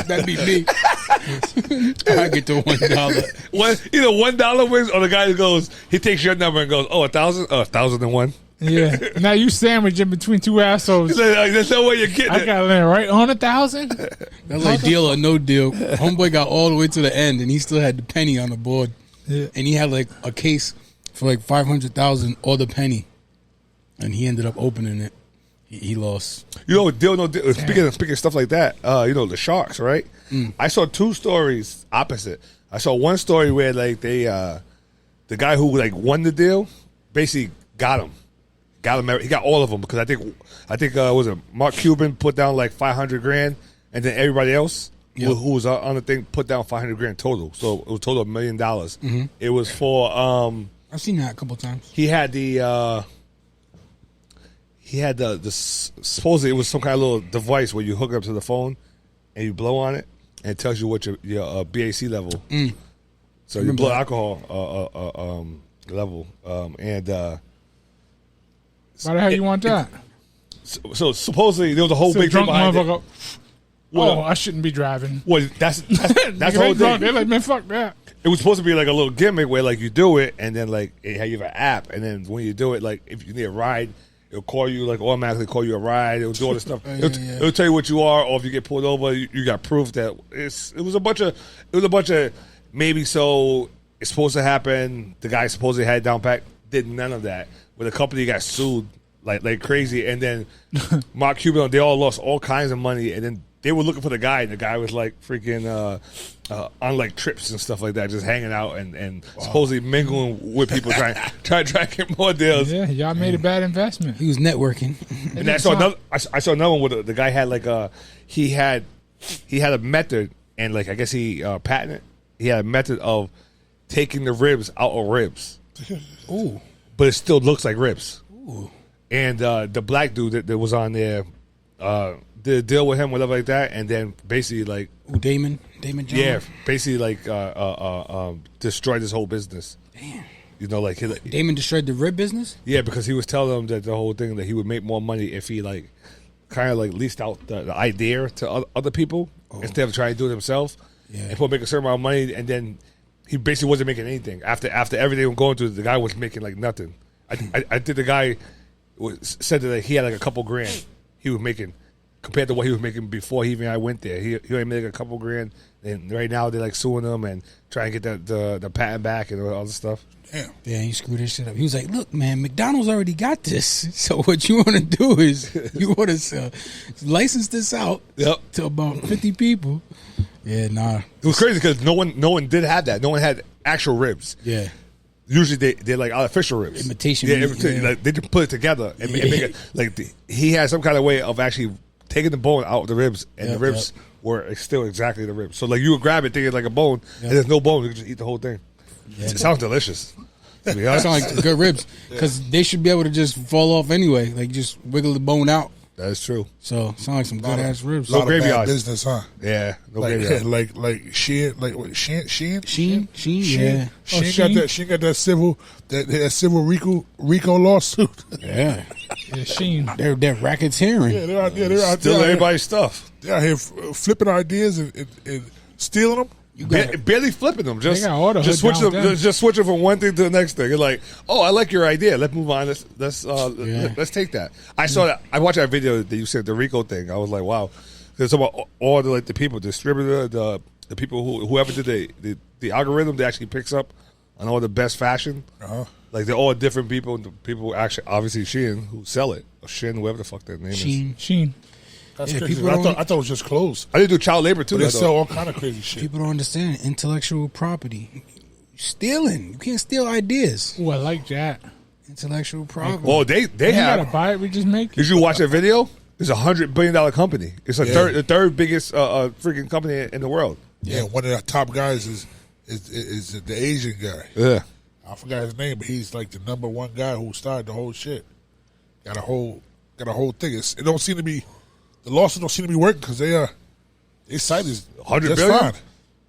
That'd be me. I get the $1. Either $1 wins or the guy who goes, he takes your number and goes, oh, 1,000? Oh, 1,001. Yeah. Now you sandwich in between two assholes. He's like, there's no way you're getting I it. got land right on 1,000. That's like deal or no deal. Homeboy got all the way to the end, and he still had the penny on the board. Yeah. And he had like a case for like 500,000 or the penny, and he ended up opening it. He lost. You know, deal no deal. Speaking of stuff like that, you know, the Sharks, right? I saw two stories opposite. I saw one story where like they, the guy who like won the deal, basically got him. He got all of them because I think was it Mark Cuban put down like 500 grand, and then everybody else who was on the thing put down 500 grand total. So it was total of $1 million. It was for I've seen that a couple times. He had the supposedly it was some kind of little device where you hook it up to the phone and you blow on it and it tells you what your BAC level. So you blow alcohol level and. Why the hell you want that? So supposedly there was a whole big thing drunk behind it. motherfucker. Oh, I shouldn't be driving. Well, that's the whole thing. They're like, man, fuck that. It was supposed to be like a little gimmick where like you do it and then like you have an app and then when you do it, like if you need a ride, it'll call you, like automatically call you a ride. It'll do all this stuff. It'll tell you what you are, or if you get pulled over, you got proof that it was a bunch of maybe so it's supposed to happen. The guy supposedly had it down pat, did none of that. But the company got sued like crazy, and then Mark Cuban, they all lost all kinds of money, and then they were looking for the guy, and the guy was like freaking on like trips and stuff like that, just hanging out and supposedly mingling with people, trying to get more deals. Yeah, y'all made a bad investment. He was networking. And I saw another one where the guy had like he had a method, and like I guess he patented. He had a method of taking the ribs out of ribs. Ooh. But it still looks like ribs. Ooh. And the black dude that was on there did a deal with him, whatever like that, and then basically like Damon John. Yeah, basically like destroyed his whole business. Damn. You know, like Damon destroyed the rib business? Yeah, because he was telling them that the whole thing that he would make more money if he like kind of like leased out the idea to other people instead of trying to do it himself. Yeah. And make a certain amount of money, and then he basically wasn't making anything. After everything was going through, the guy was making like nothing. I think the guy said that he had like a couple grand he was making compared to what he was making before he even went there. He only made like a couple grand, and right now they're like suing him and trying to get the patent back and all this stuff. Damn. Yeah, he screwed his shit up. He was like, "Look, man, McDonald's already got this. So what you want to do is you want to license this out to about 50 people." Yeah, nah. It was crazy because no one did have that. No one had actual ribs. Yeah. Usually they're like artificial ribs. Imitation. Yeah, meat, yeah. Like they just put it together and make it like he had some kind of way of actually taking the bone out of the ribs, and the ribs were still exactly the ribs. So like you would grab it thinking like a bone, and there's no bone. You can just eat the whole thing. Yeah. It sounds delicious. To be That honest. sounds like good ribs because they should be able to just fall off anyway. Like just wiggle the bone out. That's true. So sound like some good ass ribs. A lot of bad graveyard business, huh? Yeah, no Like graveyard. like Sheen, like what? Sheen, Sheen, yeah. Sheen got that civil RICO lawsuit. Yeah. Yeah, Sheen. They're racketeering. Yeah, they're out there. They're out Stealing there. everybody's stuff. They're out here flipping ideas and stealing them. Barely flipping them. Just They got all the just hood switching down them. there. Just switching from one thing to the next thing. You're like, oh, I like your idea. Let's move on. Let's take that. I saw that. I watched that video that you said the Rico thing. I was like, wow. There's about all the people, distributor, the people whoever did the algorithm that actually picks up on all the best fashion. Like they're all different people. And the people actually, obviously, Shein who sell it, or Shein, whoever the fuck their name is. Sheen. That's Yeah, crazy. people I don't- thought it was just clothes. I did do child labor too. But they though. sell all kind of crazy shit. People don't understand intellectual property. Stealing. You can't steal ideas. Ooh, I like that. Intellectual property. Well, they You gotta have. buy it. We just make it. Did you watch that video? It's $100 billion company. It's the third biggest freaking company in the world. Yeah, one of the top guys is the Asian guy. Yeah. I forgot his name, but he's like the number one guy who started the whole shit. Got a whole thing. It don't seem to be, the lawsuit don't seem to be working because their site is $100 just billion? fine.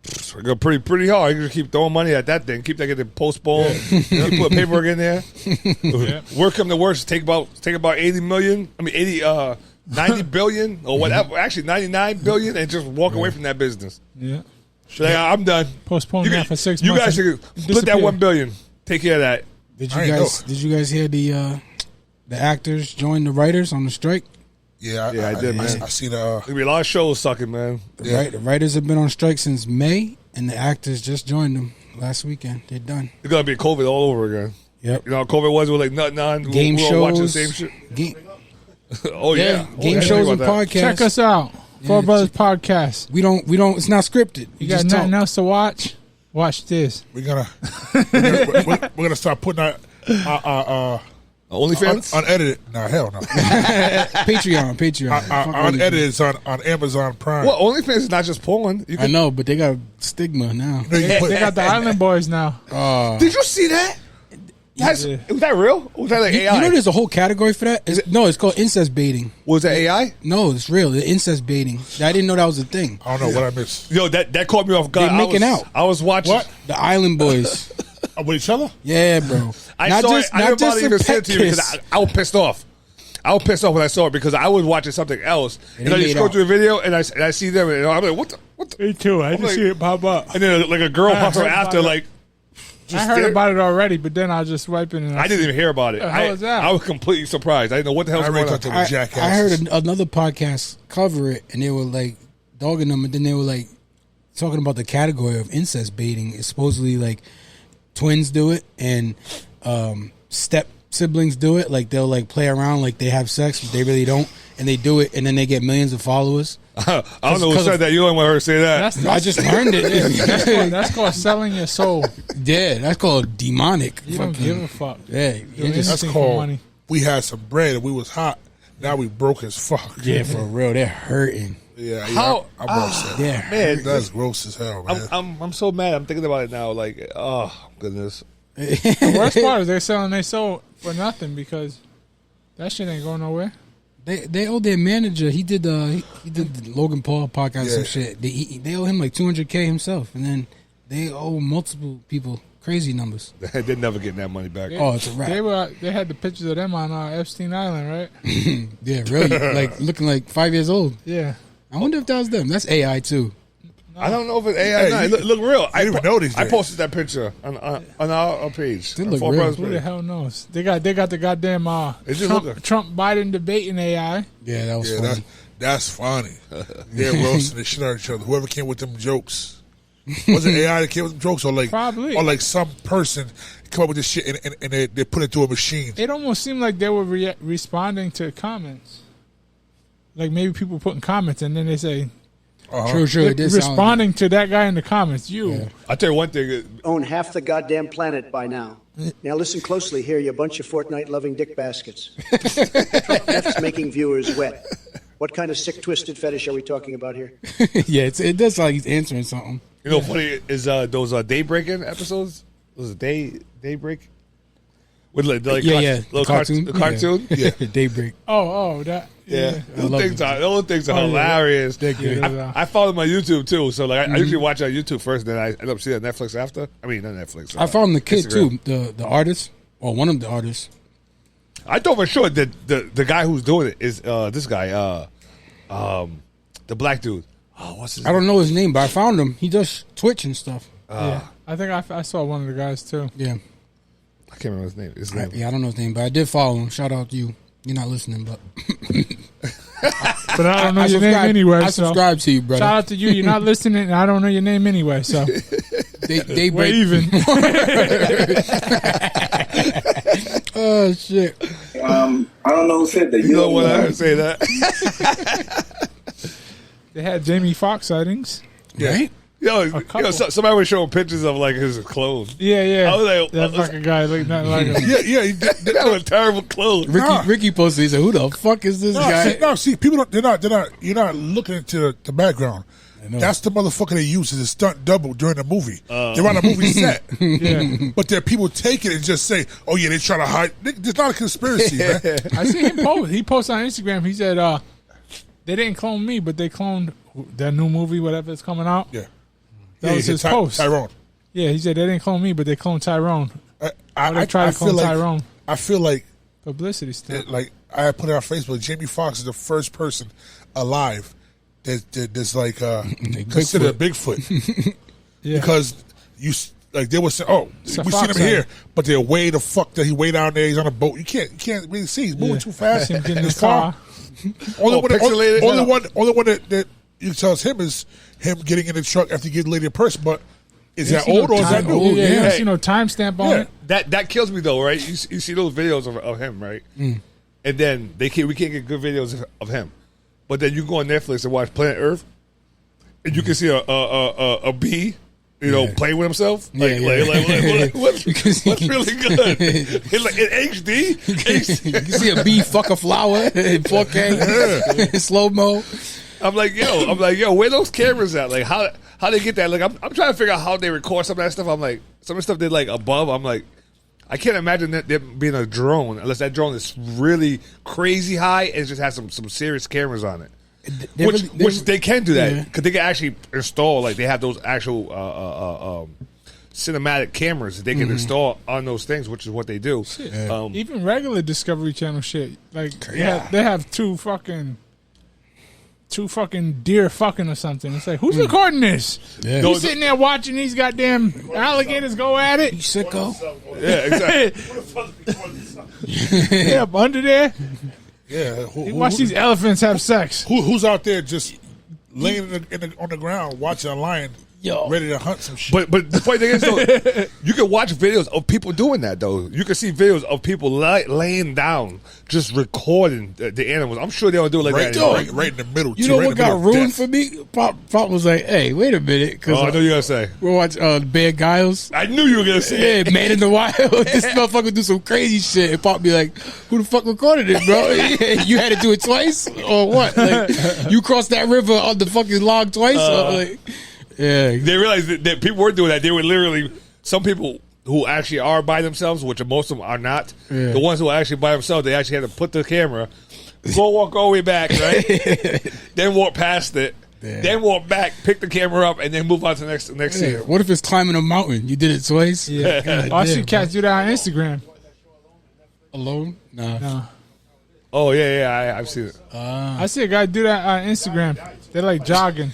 It's go pretty hard. You just keep throwing money at that thing. Keep that getting postponed. Keep put paperwork in there. Work come to worst. Take about 80 million. I mean 90 billion or whatever. Actually 99 billion, and just walk away from that business. Yeah. Like, I'm done. Postpone that for 6 You months. guys should split that $1 billion. Take care of that. Did you guys hear the actors join the writers on the strike? Yeah, I did, man. I seen There'll be a lot of shows sucking, man. The writers have been on strike since May, and the actors just joined them last weekend. They're done. It's gonna be COVID all over again. Yep. You know how COVID was with like nothing on. Game we all shows. watching the same shit. Oh yeah. Game shows and podcasts. Check us out. Four Brothers Podcast. We don't. It's not scripted. You got nothing else to watch? Watch this. we're gonna start putting our OnlyFans? unedited. Nah, hell no. Patreon. Our unedited on Amazon Prime. Well, OnlyFans is not just porn. I know, but they got stigma now. They got the Island Boys now. Did you see that? Was that real? Or was that like AI? You know, there's a whole category for that. It's called incest baiting. Was that AI? No, it's real. The incest baiting. I didn't know that was a thing. I don't know what I missed. Yo, that caught me off guard. They making out. I was watching. What? The Island Boys. With each other? Yeah, bro. I saw it. I didn't bother even saying it to you because I was pissed off. I was pissed off when I saw it because I was watching something else, and I just go through the video and I see them, and I'm like, what the? Me too. I just see it pop up. And then like a girl pops up after, like. I heard about it already, but then I was just swiping and I didn't even hear about it. What the hell is that? I was completely surprised. I didn't know what the hell was going on. I heard another podcast cover it, and they were like dogging them, and then they were like talking about the category of incest baiting. It's supposedly like twins do it, and step siblings do it. Like they'll like play around like they have sex, but they really don't, and they do it, and then they get millions of followers. I don't know who said that. You don't want her to say that. I just learned it. That's called selling your soul. Yeah, that's called demonic. You don't give a fuck. Yeah, That's called. We had some bread and we was hot. Now we broke as fuck. Yeah, for real, they're hurting. Yeah, How? I'm upset. Yeah, Man, That's gross as hell, man. I'm so mad. I'm thinking about it now. Like, oh goodness. The worst part is they're selling their soul for nothing because that shit ain't going nowhere. They owe their manager. He did the Logan Paul podcast. Some shit. They owe him like $200K himself, and then they owe multiple people crazy numbers. They're never getting that money back. It's a wrap. They had the pictures of them on Epstein Island, right? Yeah, really, like looking like 5 years old. Yeah. I wonder if that was them. That's AI too. I don't know if it's AI. Hey, no, look real. I didn't even know these I days. posted that picture on our page. They look Four real. Brothers Who the page. hell knows? They got the goddamn just Trump Biden debating AI. Yeah, that was funny. That's funny. They're roasting the shit out of each other. Whoever came with them jokes. Was it AI that came with them jokes, or like Probably. or like some person come up with this shit and they put it through a machine? It almost seemed like they were responding to comments. Like maybe people putting comments and then they say, True. It did sound responding to that guy in the comments. I'll tell you one thing. Own half the goddamn planet by now. Now listen closely here, you bunch of Fortnite-loving dick baskets. Trump F's making viewers wet. What kind of sick, twisted fetish are we talking about here? yeah, it does sound like he's answering something. You know, funny is those Daybreaking episodes. Those Daybreak. With like the cartoon. The cartoon. Yeah, Daybreak. Oh, that. Yeah, those things are hilarious. I follow my YouTube too, so like I usually watch on YouTube first, then I end up seeing Netflix after. I mean, not Netflix. I found the kid Instagram. too, the artist, or one of the artists. I thought for sure that the guy who's doing it is this guy, the black dude. Oh, what's his name? I don't know his name, but I found him. He does Twitch and stuff. Yeah, I think I saw one of the guys too. Yeah, I can't remember his name. I don't know his name, but I did follow him. Shout out to you. You're not listening, but but I don't know your name anyway. I subscribe to you, brother. Shout out to you. You're not listening, and I don't know your name anyway. So they we're break even. Oh shit! I don't know who said that. You know what? I say that. They had Jamie Foxx sightings. Right? Somebody was showing pictures of like his clothes. Yeah. I was like, that fucking guy looked nothing like him. Yeah. That was terrible clothes. Ricky posted. He said, "Who the fuck is this guy?" See, people don't. You're not looking into the background. That's the motherfucker they use as a stunt double during the movie. They're on a movie set. Yeah. But there are people take it and just say, "Oh yeah, they trying to hide." There's not a conspiracy, man. I see him post. He posted on Instagram. He said, "They didn't clone me, but they cloned that new movie, whatever is coming out." Yeah. That was his post. Tyrone. Yeah, he said they didn't clone me, but they cloned Tyrone. They tried to clone Tyrone. I feel like Publicity stuff. like I put it on Facebook. Jamie Foxx is the first person alive there's like considered Bigfoot because they were saying, oh, we seen him here, but they're way the fuck that he way down there. He's on a boat. You can't really see. He's moving too fast. Him getting in the car. Only one that you tell us him is him getting in the truck after he gets lady a purse. But is that old or is that new? Yeah, you don't see no timestamp on it. That kills me though, right? You see those videos of him, right? And then we can't get good videos of him. But then you go on Netflix and watch Planet Earth, and you can see a bee, playing with himself. What's really good? It's like in HD. You can see a bee fuck a flower in 4K, in slow mo. I'm like, yo, where those cameras at? Like, how they get that? Like, I'm trying to figure out how they record some of that stuff. I'm like, some of the stuff they like above. I'm like, I can't imagine that there being a drone unless that drone is really crazy high and just has some serious cameras on it. Which they can do that because they can actually install, like they have those actual cinematic cameras that they can install on those things, which is what they do. Even regular Discovery Channel shit, like they have two fucking deer fucking or something. It's like, who's recording this? Yeah. He's sitting there watching these goddamn alligators go at it. You sicko. Yeah, exactly. Yeah, up under there. Yeah, Watch these elephants have sex. Who's out there just laying on the ground watching a lion, ready to hunt some shit? But the funny thing is, though, you can watch videos of people doing that. Though you can see videos of people laying down, just recording the animals. I'm sure they'll do it like that. Right in the middle. You know what got ruined for me? Pop was like, "Hey, wait a minute," because I know you gonna say we'll watch Bear Giles. I knew you were gonna say it. Man in the Wild. This motherfucker do some crazy shit, and Pop be like, "Who the fuck recorded it, bro? You had to do it twice, or what? Like, you crossed that river on the fucking log twice?" Yeah, they realized that people were doing that. They were literally some people who actually are by themselves, which most of them are not. Yeah. The ones who are actually by themselves, they actually had to put the camera, walk all the way back, right? Then walk past it, then walk back, pick the camera up, and then move on to the next scene. What if it's climbing a mountain? You did it twice. Yeah, I see cats do that on Instagram. Alone? No. Oh yeah, I've seen it. I see a guy do that on Instagram. They're like jogging.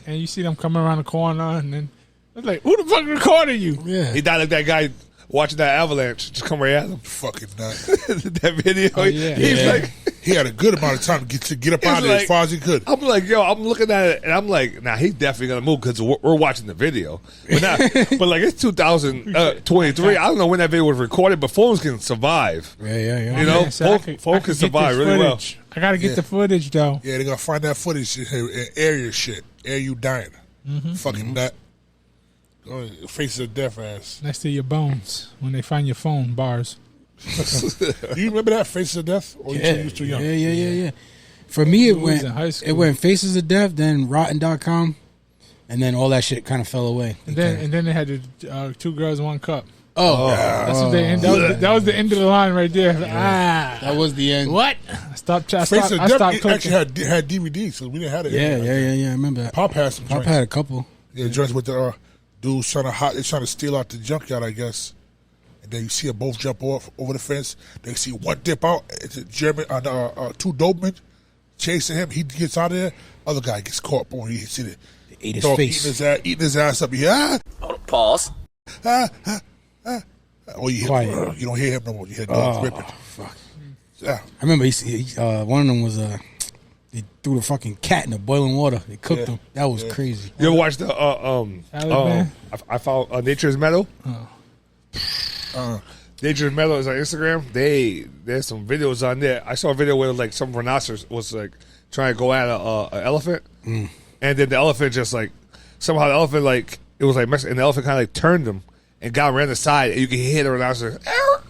And you see them coming around the corner, and then it's like, who the fuck recorded you? Yeah. He died like that guy watching that avalanche just come right at him. Fucking nut. That video. Oh, yeah. He's like, he had a good amount of time to get up out of there as far as he could. I'm like, I'm looking at it, and I'm like, nah, he's definitely gonna move because we're watching the video. But like it's 2023. I don't know when that video was recorded, but phones can survive. Yeah. You know, phones can survive really well. I gotta get the footage though. Yeah, they're gonna find that footage and air your shit. Air you dying. Fucking nut. Faces of death ass. Next to your bones when they find your phone bars. Do you remember that Faces of Death? Or you too young? Yeah. For me, it went Faces of Death, then Rotten.com, and then all that shit kind of fell away. And then they had the 2 Girls 1 Cup. Oh, that's what they ended. That was the end of the line right there. That was the end. What? I stopped clicking. Actually had DVDs, so we didn't have it. Yeah. I remember that. Pop had some. Pop had a couple. Yeah, joints with the dudes trying to steal out the junkyard, I guess. And then you see them both jump off over the fence. They see one dip out. It's a German, 2 dopemen chasing him. He gets out of there. Other guy gets caught. Boy, you see the ate his face, eating his ass up. Yeah. Pause. Oh, you don't hear him no more. You hear dogs ripping. Fuck. Yeah. I remember one of them was they threw the fucking cat in the boiling water. They cooked him. That was crazy. You ever watched the I found Nature's Meadow? Nature's Meadow is on Instagram. There's some videos on there. I saw a video where like some rhinoceros was like trying to go at an elephant, and then the elephant just like somehow the elephant like it was like and the elephant kind of like turned him and got him ran the side, and you can hear the rhinoceros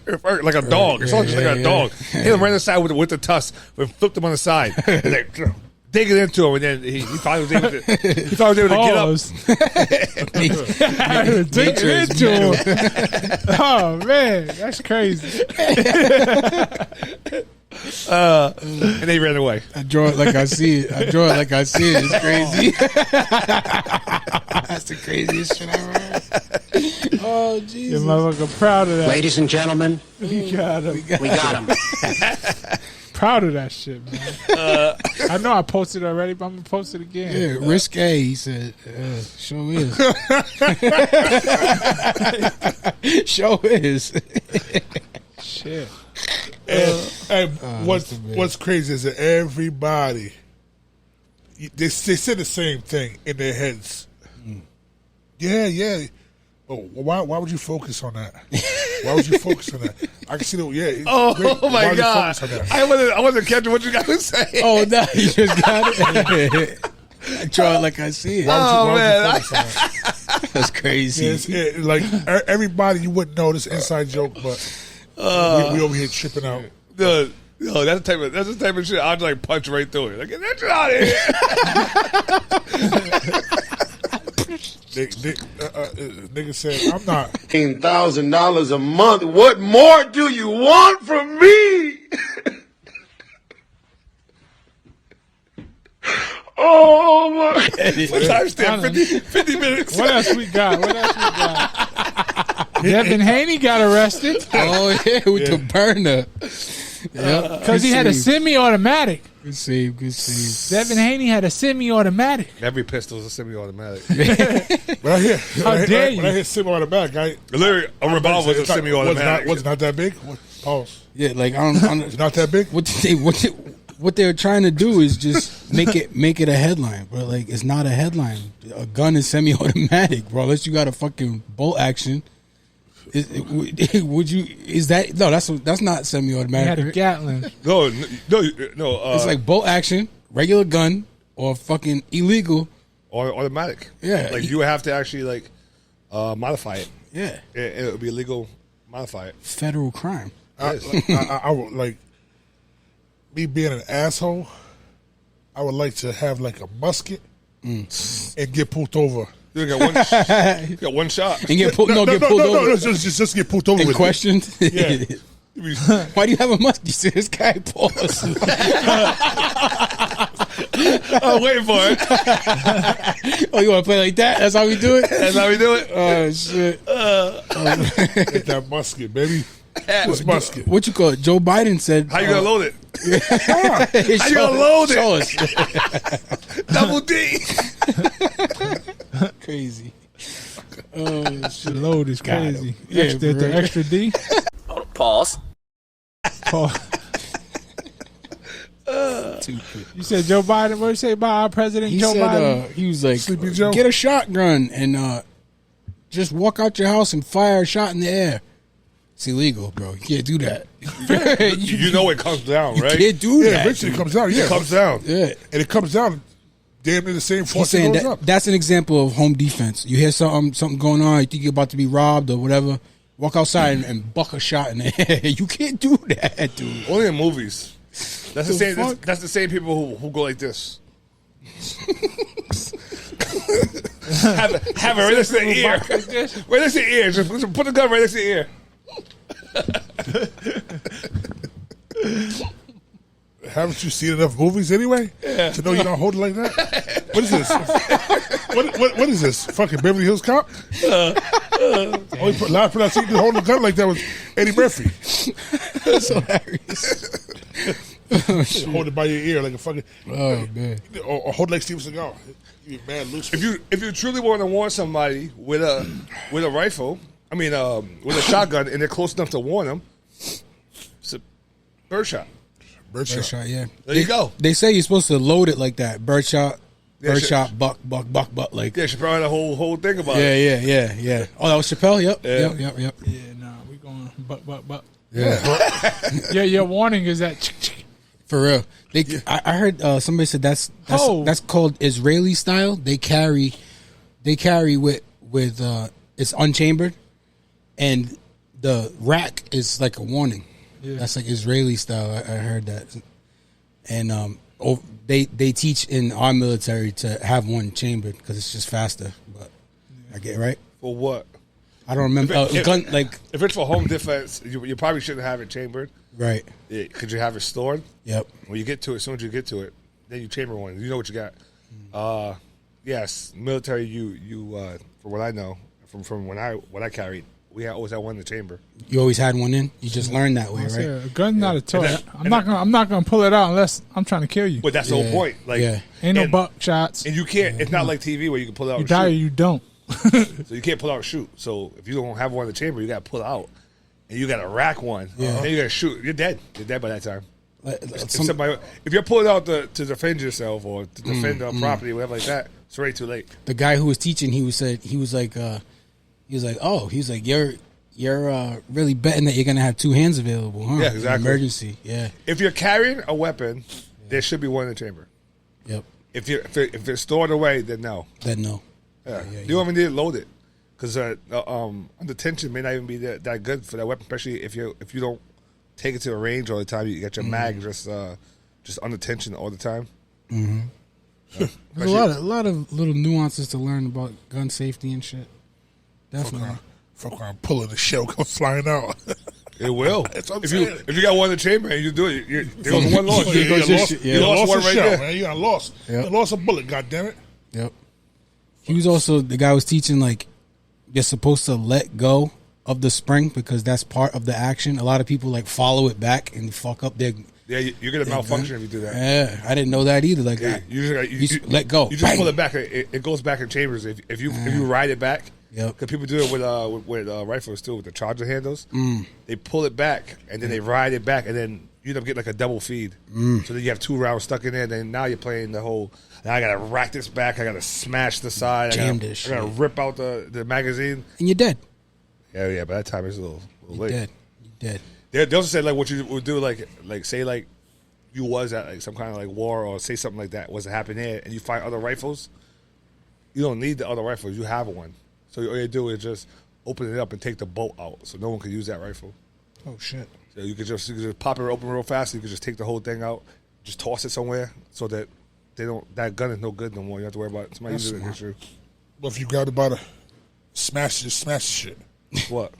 like a dog. It's almost just like a dog. Hit him ran the side with the tusk, and flipped him on the side, and like digging into him, and then he finally was able to get up. Digging into him. Oh man, that's crazy. And they ran away. I draw it like I see it. It's crazy. That's the craziest shit I ever heard. Oh, Jesus. Your motherfucker proud of that. Ladies and gentlemen, We got him. we got him. proud of that shit, man. I know I posted it already, but I'm gonna post it again. Yeah, risque. He said, "Show is, show is." Shit. And what's crazy is that everybody they say the same thing in their heads. Yeah. Oh, why would you focus on that? Why would you focus on that? I can see that. Yeah. Oh, great. oh Why my would you God! focus on that? I wasn't catching what you guys were saying. Oh no, you just got it. I draw it like I see it. Why would man. you focus on that? That's crazy. Like everybody, you wouldn't know this inside joke, but we over here tripping out. Dude, yo, that's the type of shit I'd like punch right through it. Like, get that shit out of here. Nigga said, I'm not. $1,000 a month. What more do you want from me? Oh my! Timestamp 50 minutes. What else we got? Devin Haney got arrested. Oh yeah, with the burner. Yep. Because he had a semi-automatic. Good save. Devin Haney had a semi-automatic. Every pistol is a semi-automatic. When I hear semi-automatic, Literally, a revolver is a semi-automatic. Was not that big? Pause. Yeah, like It's not that big. What they're trying to do is just make it a headline, bro. Like it's not a headline. A gun is semi-automatic, bro. Unless you got a fucking bolt action. Would you? Is that no? That's not semi-automatic. He had a Gatling. No. It's like bolt action, regular gun, or fucking illegal or automatic. Yeah, like you would have to actually like modify it. Yeah, it would be illegal. Modify it. Federal crime. I would like me being an asshole. I would like to have like a musket and get pulled over. You got one shot. And get pulled over. Just get pulled over. And with questioned. Yeah. Why do you have a musket? You see this guy pause. Oh, waiting for it. Oh, you want to play like that? That's how we do it? That's how we do it? Oh, shit. Get that musket, baby. This musket. What you call it? Joe Biden said. How you going to load it? How you going to load it? Show us. Double D. Crazy. Oh, shit. Load is crazy. Yeah, The extra D. Pause. You said Joe Biden. What did you say about our president, He Joe said, Biden? he was like, Sleepy Joe? get a shotgun and just walk out your house and fire a shot in the air. It's illegal, bro. You can't do that. You know it comes down, right? You can't do Yeah, that. eventually it comes down. Yeah, It comes down. Yeah. and it comes down damn near the same He's force it saying goes that up. that's an example of home defense. You hear something going on, you think you're about to be robbed or whatever, walk outside and buck a shot in the air. You can't do that, dude. Only in movies. That's the same. fuck? That's the same people who go like this. have it right next to the ear. Right next to the ear. Just put the gun right next to the ear. Haven't you seen enough movies anyway to know you don't hold it like that? What is this? What is this? Fucking Beverly Hills Cop? Only last person I seen you hold a gun like that was Eddie Murphy. That's hilarious. Hold it by your ear like a fucking. Oh man. Or hold it like Steven Seagal. You mad loose. If you truly want to warn somebody with a rifle, with a shotgun, and they're close enough to warn them, it's a birdshot. Birdshot, yeah. There you go. They say you're supposed to load it like that. Birdshot, Yeah, birdshot, buck, like. Yeah, she probably had a whole thing about Yeah, it. yeah. Oh, that was Chappelle? Yep. Yeah. Yep. Yeah, nah, we going buck. Yeah. Yeah, your warning is that. For real. I heard somebody said that's called Israeli style. They carry with it's unchambered, and the rack is like a warning. Yeah. That's like Israeli style. I heard that, and they teach in our military to have one chambered because it's just faster. But I get it right. For what? I don't remember. If it's for home defense, you probably shouldn't have it chambered. Right. Yeah, could you have it stored? Yep. When you get to it, as soon as you get to it, then you chamber one. You know what you got. Yes, military. You for what I know from what I carried we always had one in the chamber. You always had one in. You just learned that way, I right? said, a gun's not a toy. And I'm not gonna pull it out unless I'm trying to kill you. But that's the whole point. Like, Ain't no buck shots. And you can't. It's not like TV where you can pull it out. You and die or shoot. you don't. So you can't pull out and shoot. So if you don't have one in the chamber, you got to pull out, and you got to rack one. And then you got to shoot. You're dead. You're dead by that time. If you're pulling out to defend yourself or to defend the property, whatever like that, it's already too late. The guy who was teaching, he was like, you're really betting that you're gonna have two hands available, huh? Yeah, exactly. Emergency, yeah. If you're carrying a weapon, there should be one in the chamber. Yep. If it's stored away, then no. Then no. Yeah. You don't even need to load it because under tension may not even be that good for that weapon, especially if you don't take it to a range all the time. You got your mag just under tension all the time. Mm-hmm. There's a lot of little nuances to learn about gun safety and shit. Definitely. Fuck around, pulling the shell comes flying out. It will. If you got one in the chamber and you do it, there was one lost. You lost one right there. Man. You got lost. You lost a bullet. God damn it. Yep. He was also the guy was teaching like you're supposed to let go of the spring because that's part of the action. A lot of people like follow it back and fuck up their. Yeah, you're gonna malfunction if you do that. Yeah, I didn't know that either. Like, you let go. You just pull it back. It goes back in chambers. If you ride it back, because people do it with rifles too, with the charger handles. They pull it back and then they ride it back, and then you end up getting like a double feed. So then you have 2 rounds stuck in there. Then now you're playing the whole. Now I gotta rack this back. I gotta smash the side. I gotta rip out the magazine, and you're dead. Yeah. By that time it's a little late. You're dead. They also say like what you would do like say like you was at like some kind of like war or say something like that was happening there and you find other rifles. You don't need the other rifles. You have one. So all you do is just open it up and take the bolt out so no one can use that rifle. Oh shit! So you could just pop it open real fast. You could just take the whole thing out, just toss it somewhere so that that gun is no good no more. You have to worry about somebody using it against you. Well, if you grabbed about a smash the shit. What?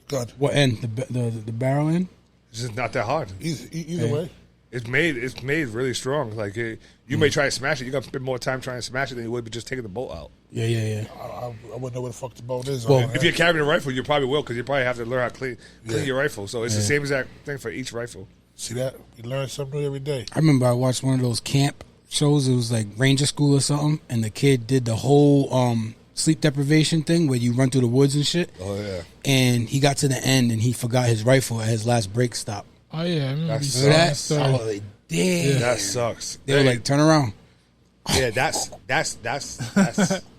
Gun. What end? The barrel end? It's just not that hard. Either way. It's made really strong. Like you may try to smash it. You're gonna spend more time trying to smash it than you would be just taking the bolt out. Yeah. I wouldn't know where the fuck the bolt is. Well, if you're carrying a rifle, you probably will because you probably have to learn how to clean your rifle. So it's the same exact thing for each rifle. See that? You learn something new every day. I remember I watched one of those camp shows. It was like Ranger School or something, and the kid did the whole sleep deprivation thing where you run through the woods and shit. Oh yeah. And he got to the end and he forgot his rifle at his last break stop. Oh yeah, I remember that. Oh, damn. That sucks. They were like, turn around. Yeah, that's.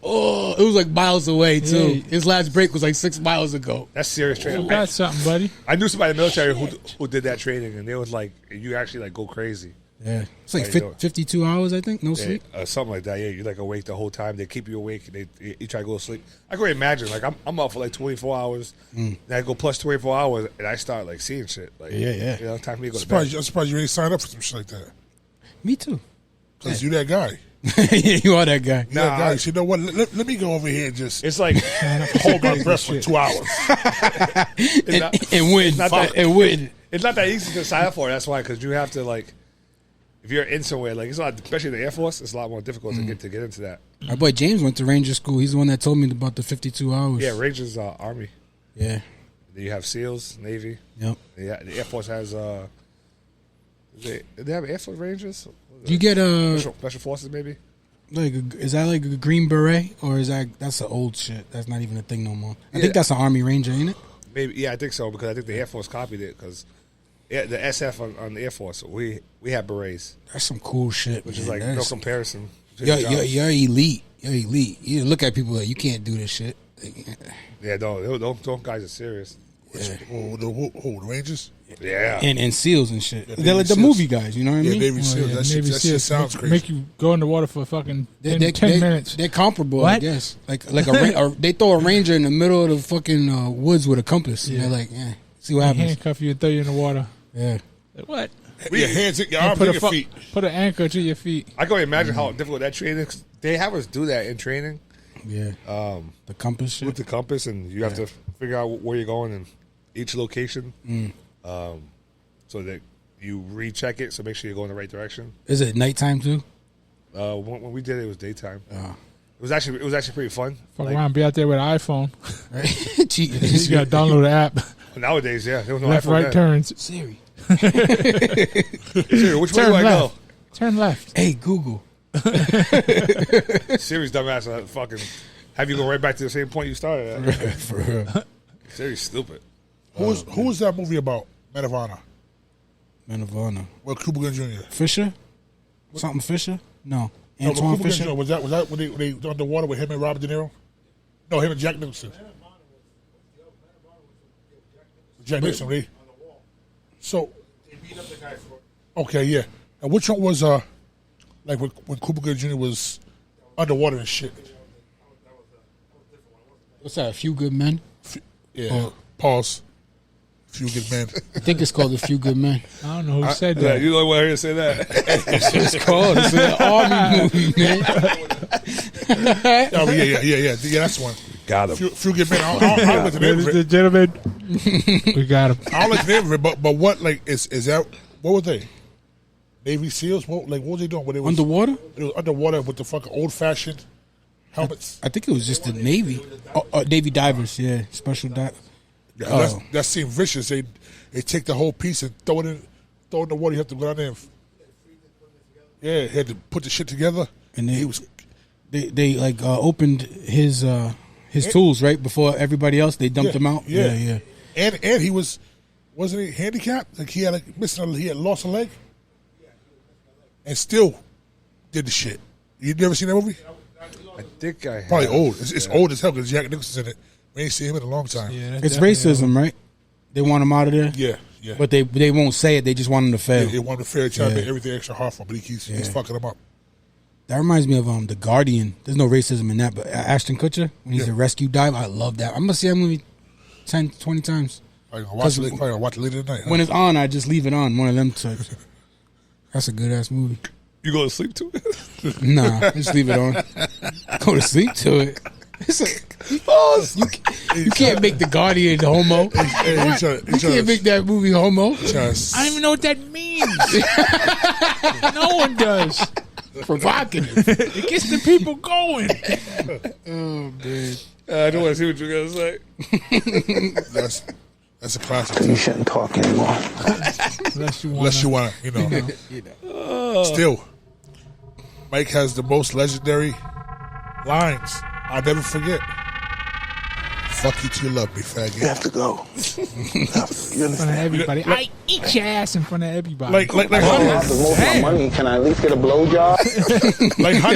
Oh, it was like miles away too. Yeah. His last break was like 6 miles ago. That's serious training. You got something, buddy. I knew somebody in the military who did that training, and they was like, you actually like go crazy. Yeah, it's like 52 hours, I think, no sleep, something like that. Yeah, you're like awake the whole time. They keep you awake. You try to go to sleep. I can imagine. Like I'm up for like 24 hours. Then I go plus 24 hours, and I start like seeing shit. Like yeah. You know, time for me to go to bed. I'm surprised you ain't signed up for some shit like that. Me too. Because you that guy. Yeah, you are that guy. Nah, guy. You know what? Let me go over here and just. It's like hold my breath for 2 hours and win. It's not that easy to sign up for. That's why, because you have to like. If you're in somewhere, like it's a lot, especially in the Air Force, it's a lot more difficult to get into that. My boy James went to Ranger School. He's the one that told me about the 52 hours. Yeah, Rangers Army. Yeah. Then you have SEALs, Navy. Yep. Yeah, the Air Force has. They have Air Force Rangers. Do you get special forces maybe? Like, is that like a Green Beret or is that's an old shit? That's not even a thing no more. I think that's an Army Ranger, ain't it? Maybe. Yeah, I think so because I think the Air Force copied it because. Yeah, the SF on the Air Force, we have berets. That's some cool shit, which is like no comparison. You're elite. You're elite. You look at people like you can't do this shit. Yeah, those guys are serious. Yeah. The Rangers? Yeah, and SEALs and shit. They're like the movie guys. You know what I mean? Navy SEAls. That shit sounds crazy. Make you go in the water for fucking 10 minutes. They're comparable, I guess. Like they throw a ranger in the middle of the fucking woods with a compass. Yeah. And they're like, see what happens. Handcuff you and throw you in the water. Yeah. Like, what? Your hands, your arms, and your feet. Put an anchor to your feet. I can imagine how difficult that training is. They have us do that in training. Yeah. The compass shit. With the compass, and you have to figure out where you're going in each location. So that you recheck it, so make sure you're going the right direction. Is it nighttime too? When we did it, it was daytime. was actually pretty fun. Fuck Like, around, be out there with an iPhone. Cheating. You just gotta download the app. nowadays, yeah, there was no Left, iPhone right then. turns. Siri. Siri, which way Turn do I left. Turn left. Hey, Google. go? Siri's dumbass. Fucking have you go right back to the same point you started at. For real. Siri's stupid. Who was that movie about? Men of Honor. Man of Honor. Well, Cuba Gooding Jr. Fisher? Something Fisher? No. No, but Antoine Cuba Gooding Fisher? Jr. Was that when they underwater with him and Robert De Niro? No, him and Jack Nicholson. Jack Nicholson, right? So, okay, yeah. And which one was like when Cuba Gooding Jr. was underwater and shit? What's that? A Few Good Men? Yeah. Pause. Few Good Men. I think it's called A Few Good Men. I don't know who said Yeah, that. you the only one here to say that. That's what it's called. It's an army movie, man. Oh, yeah. That's one. Got him. Few Good Men. I don't like the name of Ladies it. and gentlemen, we got him. I don't like the name of it, but what like is that? What were they? Navy SEALs? What was they doing? When it was Underwater? It was underwater with the fucking old fashioned helmets. I think it was just the Navy. Navy divers, yeah. Special dive. Yeah, that seemed vicious. They take the whole piece and throw it in the water. You have to go down there. Yeah, he had to put the shit together. And they opened his tools right before everybody else. They dumped him out. Yeah. And he wasn't he handicapped? Like he had he had lost a leg, and still did the shit. You never seen that movie? I think I have. Probably old. It's old as hell because Jack Nicholson's in it. We ain't seen him in a long time. Yeah, It's racism, right? They want him out of there. Yeah. But they won't say it. They just want him to fail. They want him to fail, try to make everything extra hard for him, but he's fucking him up. That reminds me of The Guardian. There's no racism in that, but Ashton Kutcher, when he's a rescue diver, I love that. I'm going to see that movie 10, 20 times. I'm going to watch it later tonight. When it's on, I just leave it on. One of them types. That's a good-ass movie. You go to sleep to it? Nah, just leave it on. Go to sleep to it. You can't make The Guardian homo. You can't make that movie homo. I don't even know what that means. No one does. Provocative. It gets the people going. Oh, man. I don't want to see what you're going to say. That's a classic. You shouldn't talk anymore. Unless you want to, Still, Mike has the most legendary lines. I'll never forget. Fuck you till you love me, faggot. You have to go. In front of everybody. I eat your ass in front of everybody. Like I have to move my money. Can I at least get a blowjob? like how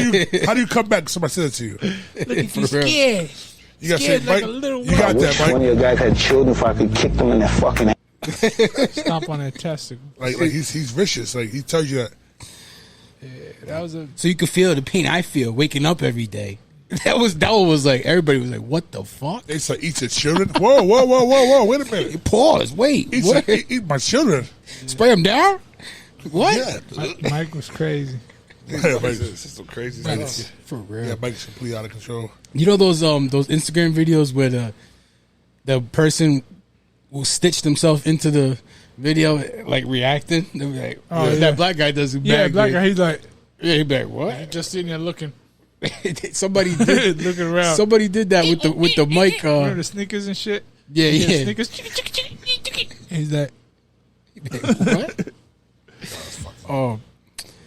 do you come back? Somebody said it to you. Look at you scared. You got to say, Scared like Mike. a little You got Which that, one of Mike. your guys had children if I could kick them in their fucking ass? Stomp on that testicle. Like he's vicious. Like he tells you that. That was a. So you could feel the pain I feel waking up every day. That one was like, everybody was like, what the fuck? They say eat your children. Whoa! Wait a minute. Pause. Wait. What? Eat my children. Spray them down? What? Yeah. Mike was crazy. Yeah, Mike, This is some crazy Mike, stuff. for real. yeah, Mike's completely out of control. You know those Instagram videos where the person will stitch themselves into the video, like reacting? They'll be like, Oh, yeah. that black guy does it Yeah, back. black guy. He's like, Yeah, he's like, what? he just sitting there looking Somebody did looking around. Somebody did that with the mic. Remember the Snickers and shit? Yeah. Snickers. And he's like, What? Oh,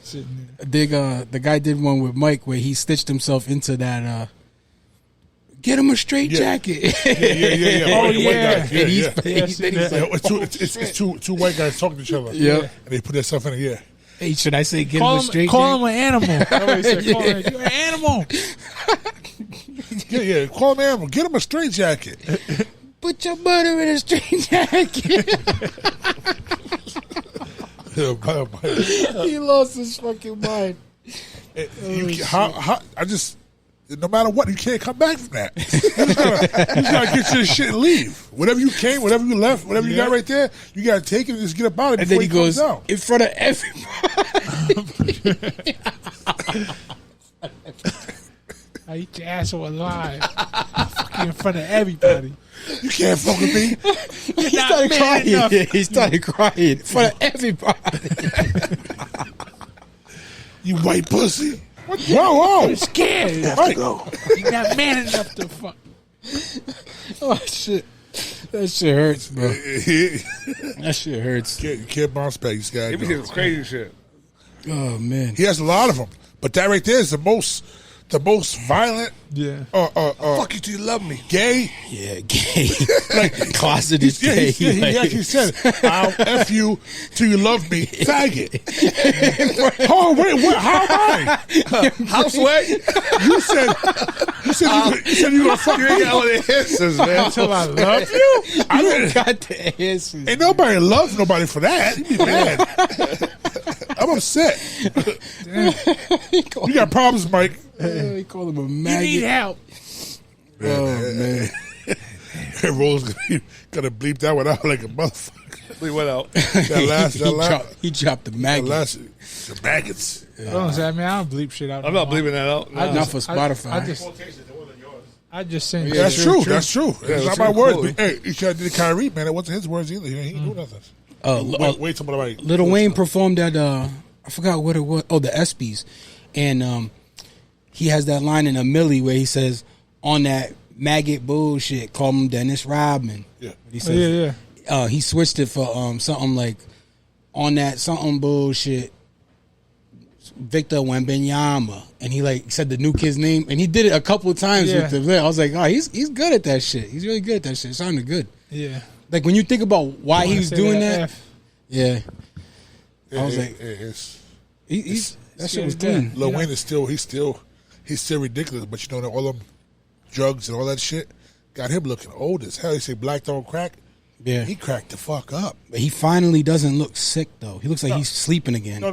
sitting there. the guy did one with Mike where he stitched himself into that. Get him a straight jacket. Yeah. Oh, White yeah. guys. Yeah, And yeah. then he's Yeah, like, it's two white guys talking to each other. Yeah. And they put themselves in it, yeah. hey, should I say get him a straight Call jacket? him an animal. That's what he said. Call him, you're an animal. Yeah. Call him animal. Get him a straight jacket. Put your butter in a straight jacket. He lost his fucking mind. No matter what, you can't come back from that. You just gotta get your shit and leave. Whatever you came, whatever you left, whatever you got right there, you gotta take it and just get up out of it And then before he he comes goes down. in front of everybody. I eat your asshole alive. Fuck you in front of everybody. You can't fuck with me. He started crying. Yeah, he started crying in front of everybody. You white pussy. Whoa. I'm scared. You have to go. You're not man enough to fuck. Oh shit, that shit hurts, bro. That shit hurts. You can't bounce back. You got He be saying crazy shit. Oh man, He has a lot of them, but that right there is the most violent. Yeah. Fuck you till you love me. Gay. yeah, gay, like closeted Yeah, gay. he like- actually said, "I'll f you till you love me, faggot." Oh wait, what? How am I? House wet? You said you gonna fuck You ain't me. got all the answers, man. Until I love you? I didn't. got the answers. Ain't nobody love nobody for that. You be mad. I'm upset. You got problems, Mike. They call him a You maggot. need help. Oh man, Rose gonna bleep that one out like a motherfucker. We went out. he dropped the maggot. The maggots. Don't say, I mean, I don't bleep shit out. I'm not bleeping that out. I Nah. Not for Spotify. I just sent That's you. true. That's true. It's it's not my true, words. cool. But, hey, you should have did Kyrie, man. It wasn't his words either. He didn't do nothing. Wait till somebody. Lil Wayne performed at I forgot what it was. Oh, the ESPYs, and he has that line in a Millie where he says, "On that maggot bullshit, call him Dennis Rodman." Yeah. He says, Yeah. he switched it for something like, "On that something bullshit, Victor Wembanyama," and he like said the new kid's name, and he did it a couple of times Yeah. with the. I was like, oh, he's good at that shit. He's really good at that shit. It sounded good. Yeah. Like when you think about why he was doing that, F. yeah. I was like, it's that shit was good. clean. Lil Wayne is still ridiculous, but you know all them drugs and all that shit got him looking old as hell. He say black don't crack. Yeah, He cracked the fuck up. but he finally doesn't look sick though. He looks like he's sleeping again. No.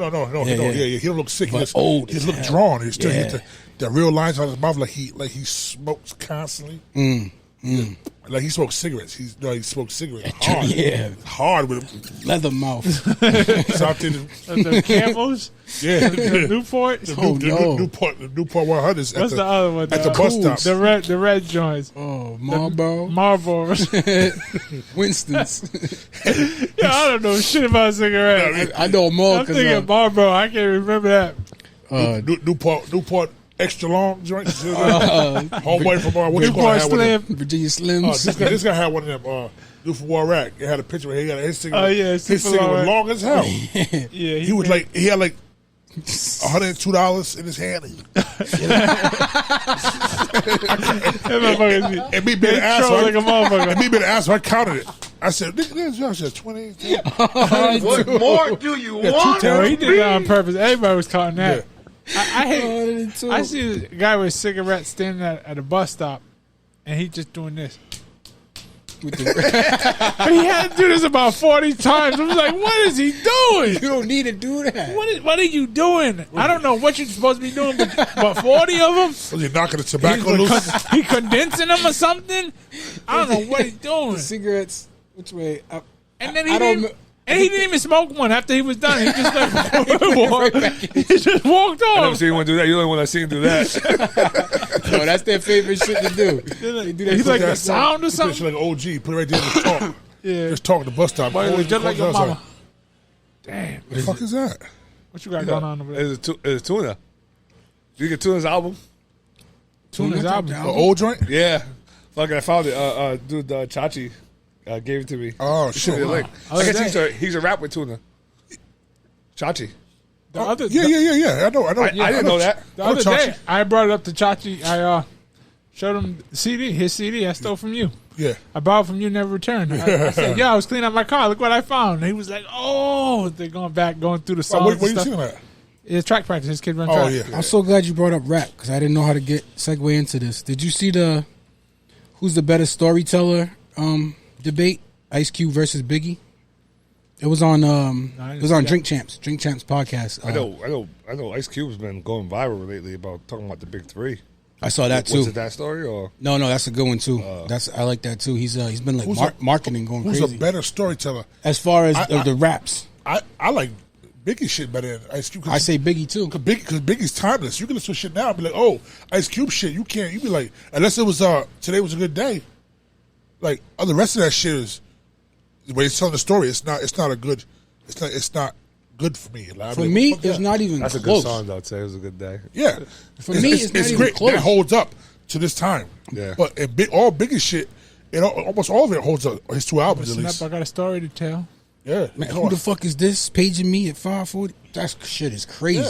Yeah. He don't look sick. But He looks old He as look hell. drawn. He still Yeah. get the real lines on his mouth like he smokes constantly. Like he smokes cigarettes. He smokes cigarettes hard. Yeah. Hard with Leather mouth. He's out there. The Camels? Yeah. The Newport? Oh, no. Newport 100s. What's the other one? At the bus stop. The red joints. Oh, Marlboro. Marlboros. Winston's. Yeah, I don't know shit about cigarettes. I know them all I'm thinking because Marlboro. I can't remember that. Newport extra long joints. Homeboy from what you call Newport it, had one of them. Slim. Virginia Slims. This guy had one of them. Newport Warrack. It had a picture where he got his cigarette. Oh, yeah, his super cigarette was long, long as hell. Yeah, He had like $102 in his hand. And me being an asshole, like a motherfucker. and me being an asshole, I counted it. I said, "This Josh said 20." What more do you want? Yo, he did that on purpose. Everybody was caught in that. Yeah. I hate. I see a guy with cigarettes standing at a bus stop, and he just doing this. With the, But he had to do this about 40 times. I was like, what is he doing? you don't need to do that. What are you doing? I don't know what you're supposed to be doing, but 40 of them? Was he knocking the tobacco loose? He condensing them or something? I don't know what he's doing. Cigarettes, which way? And then I don't he didn't even smoke one after he was done. He just like right back in. he just walked I never off. seen anyone do that. You're the only one I seen him do that. No, that's their favorite shit to do. They do that He's shit. like the sound or Put that shit something. like OG. Put it right there and just talk. Yeah. Just talk at the bus stop. Boy, it was just like your Close mama. Damn. What the fuck is that? What you got going on over there? It's Tuna. Did you get Tuna's album? Tuna's album. The old joint? Yeah. Fucking, I found it. Dude, Chachi gave it to me. Oh, He sent me shit. the link. Oh, I guess that- he's a rap with Tuna. Chachi. The other, Yeah. I know. I didn't know that. The I know other Chachi. day, I brought it up to Chachi. I showed him the CD, his CD I stole from you. Yeah. I borrowed from you, never returned. I said, "Yo, I was cleaning out my car. Look what I found." And he was like, "Oh, they're going back, going through the songs." What are you and stuff. seeing that? It's track practice. His kid runs Oh, track. yeah. I'm so glad you brought up rap because I didn't know how to segue into this. Did you see the who's the better storyteller debate? Ice Cube versus Biggie. It was on Drink Champs podcast. I know. Ice Cube's been going viral lately about talking about the big three. I saw that too. Was it that story or? No, that's a good one too. I like that too. He's been Who's like marketing going Who's crazy a better storyteller? as far as the raps. I like Biggie shit better than Ice Cube. I say Biggie too. Because Biggie's timeless. You can listen to shit now and be like, oh, Ice Cube shit. You can't. You be like, unless it was today was a good day. Like the rest of that shit is when he's telling the story. It's not a good. It's not good for me. Like, For like, me, fuck it's that. not even That's a close. good song though. I'd say it was a good day. Yeah, For me, it's not even great. close. That holds up. to this time. Yeah. But all Biggie shit, almost all of it holds up. His 2 albums at Listen least. up, I got a story to tell. Yeah. Man, who the fuck is this paging me at 5:40? That shit is crazy.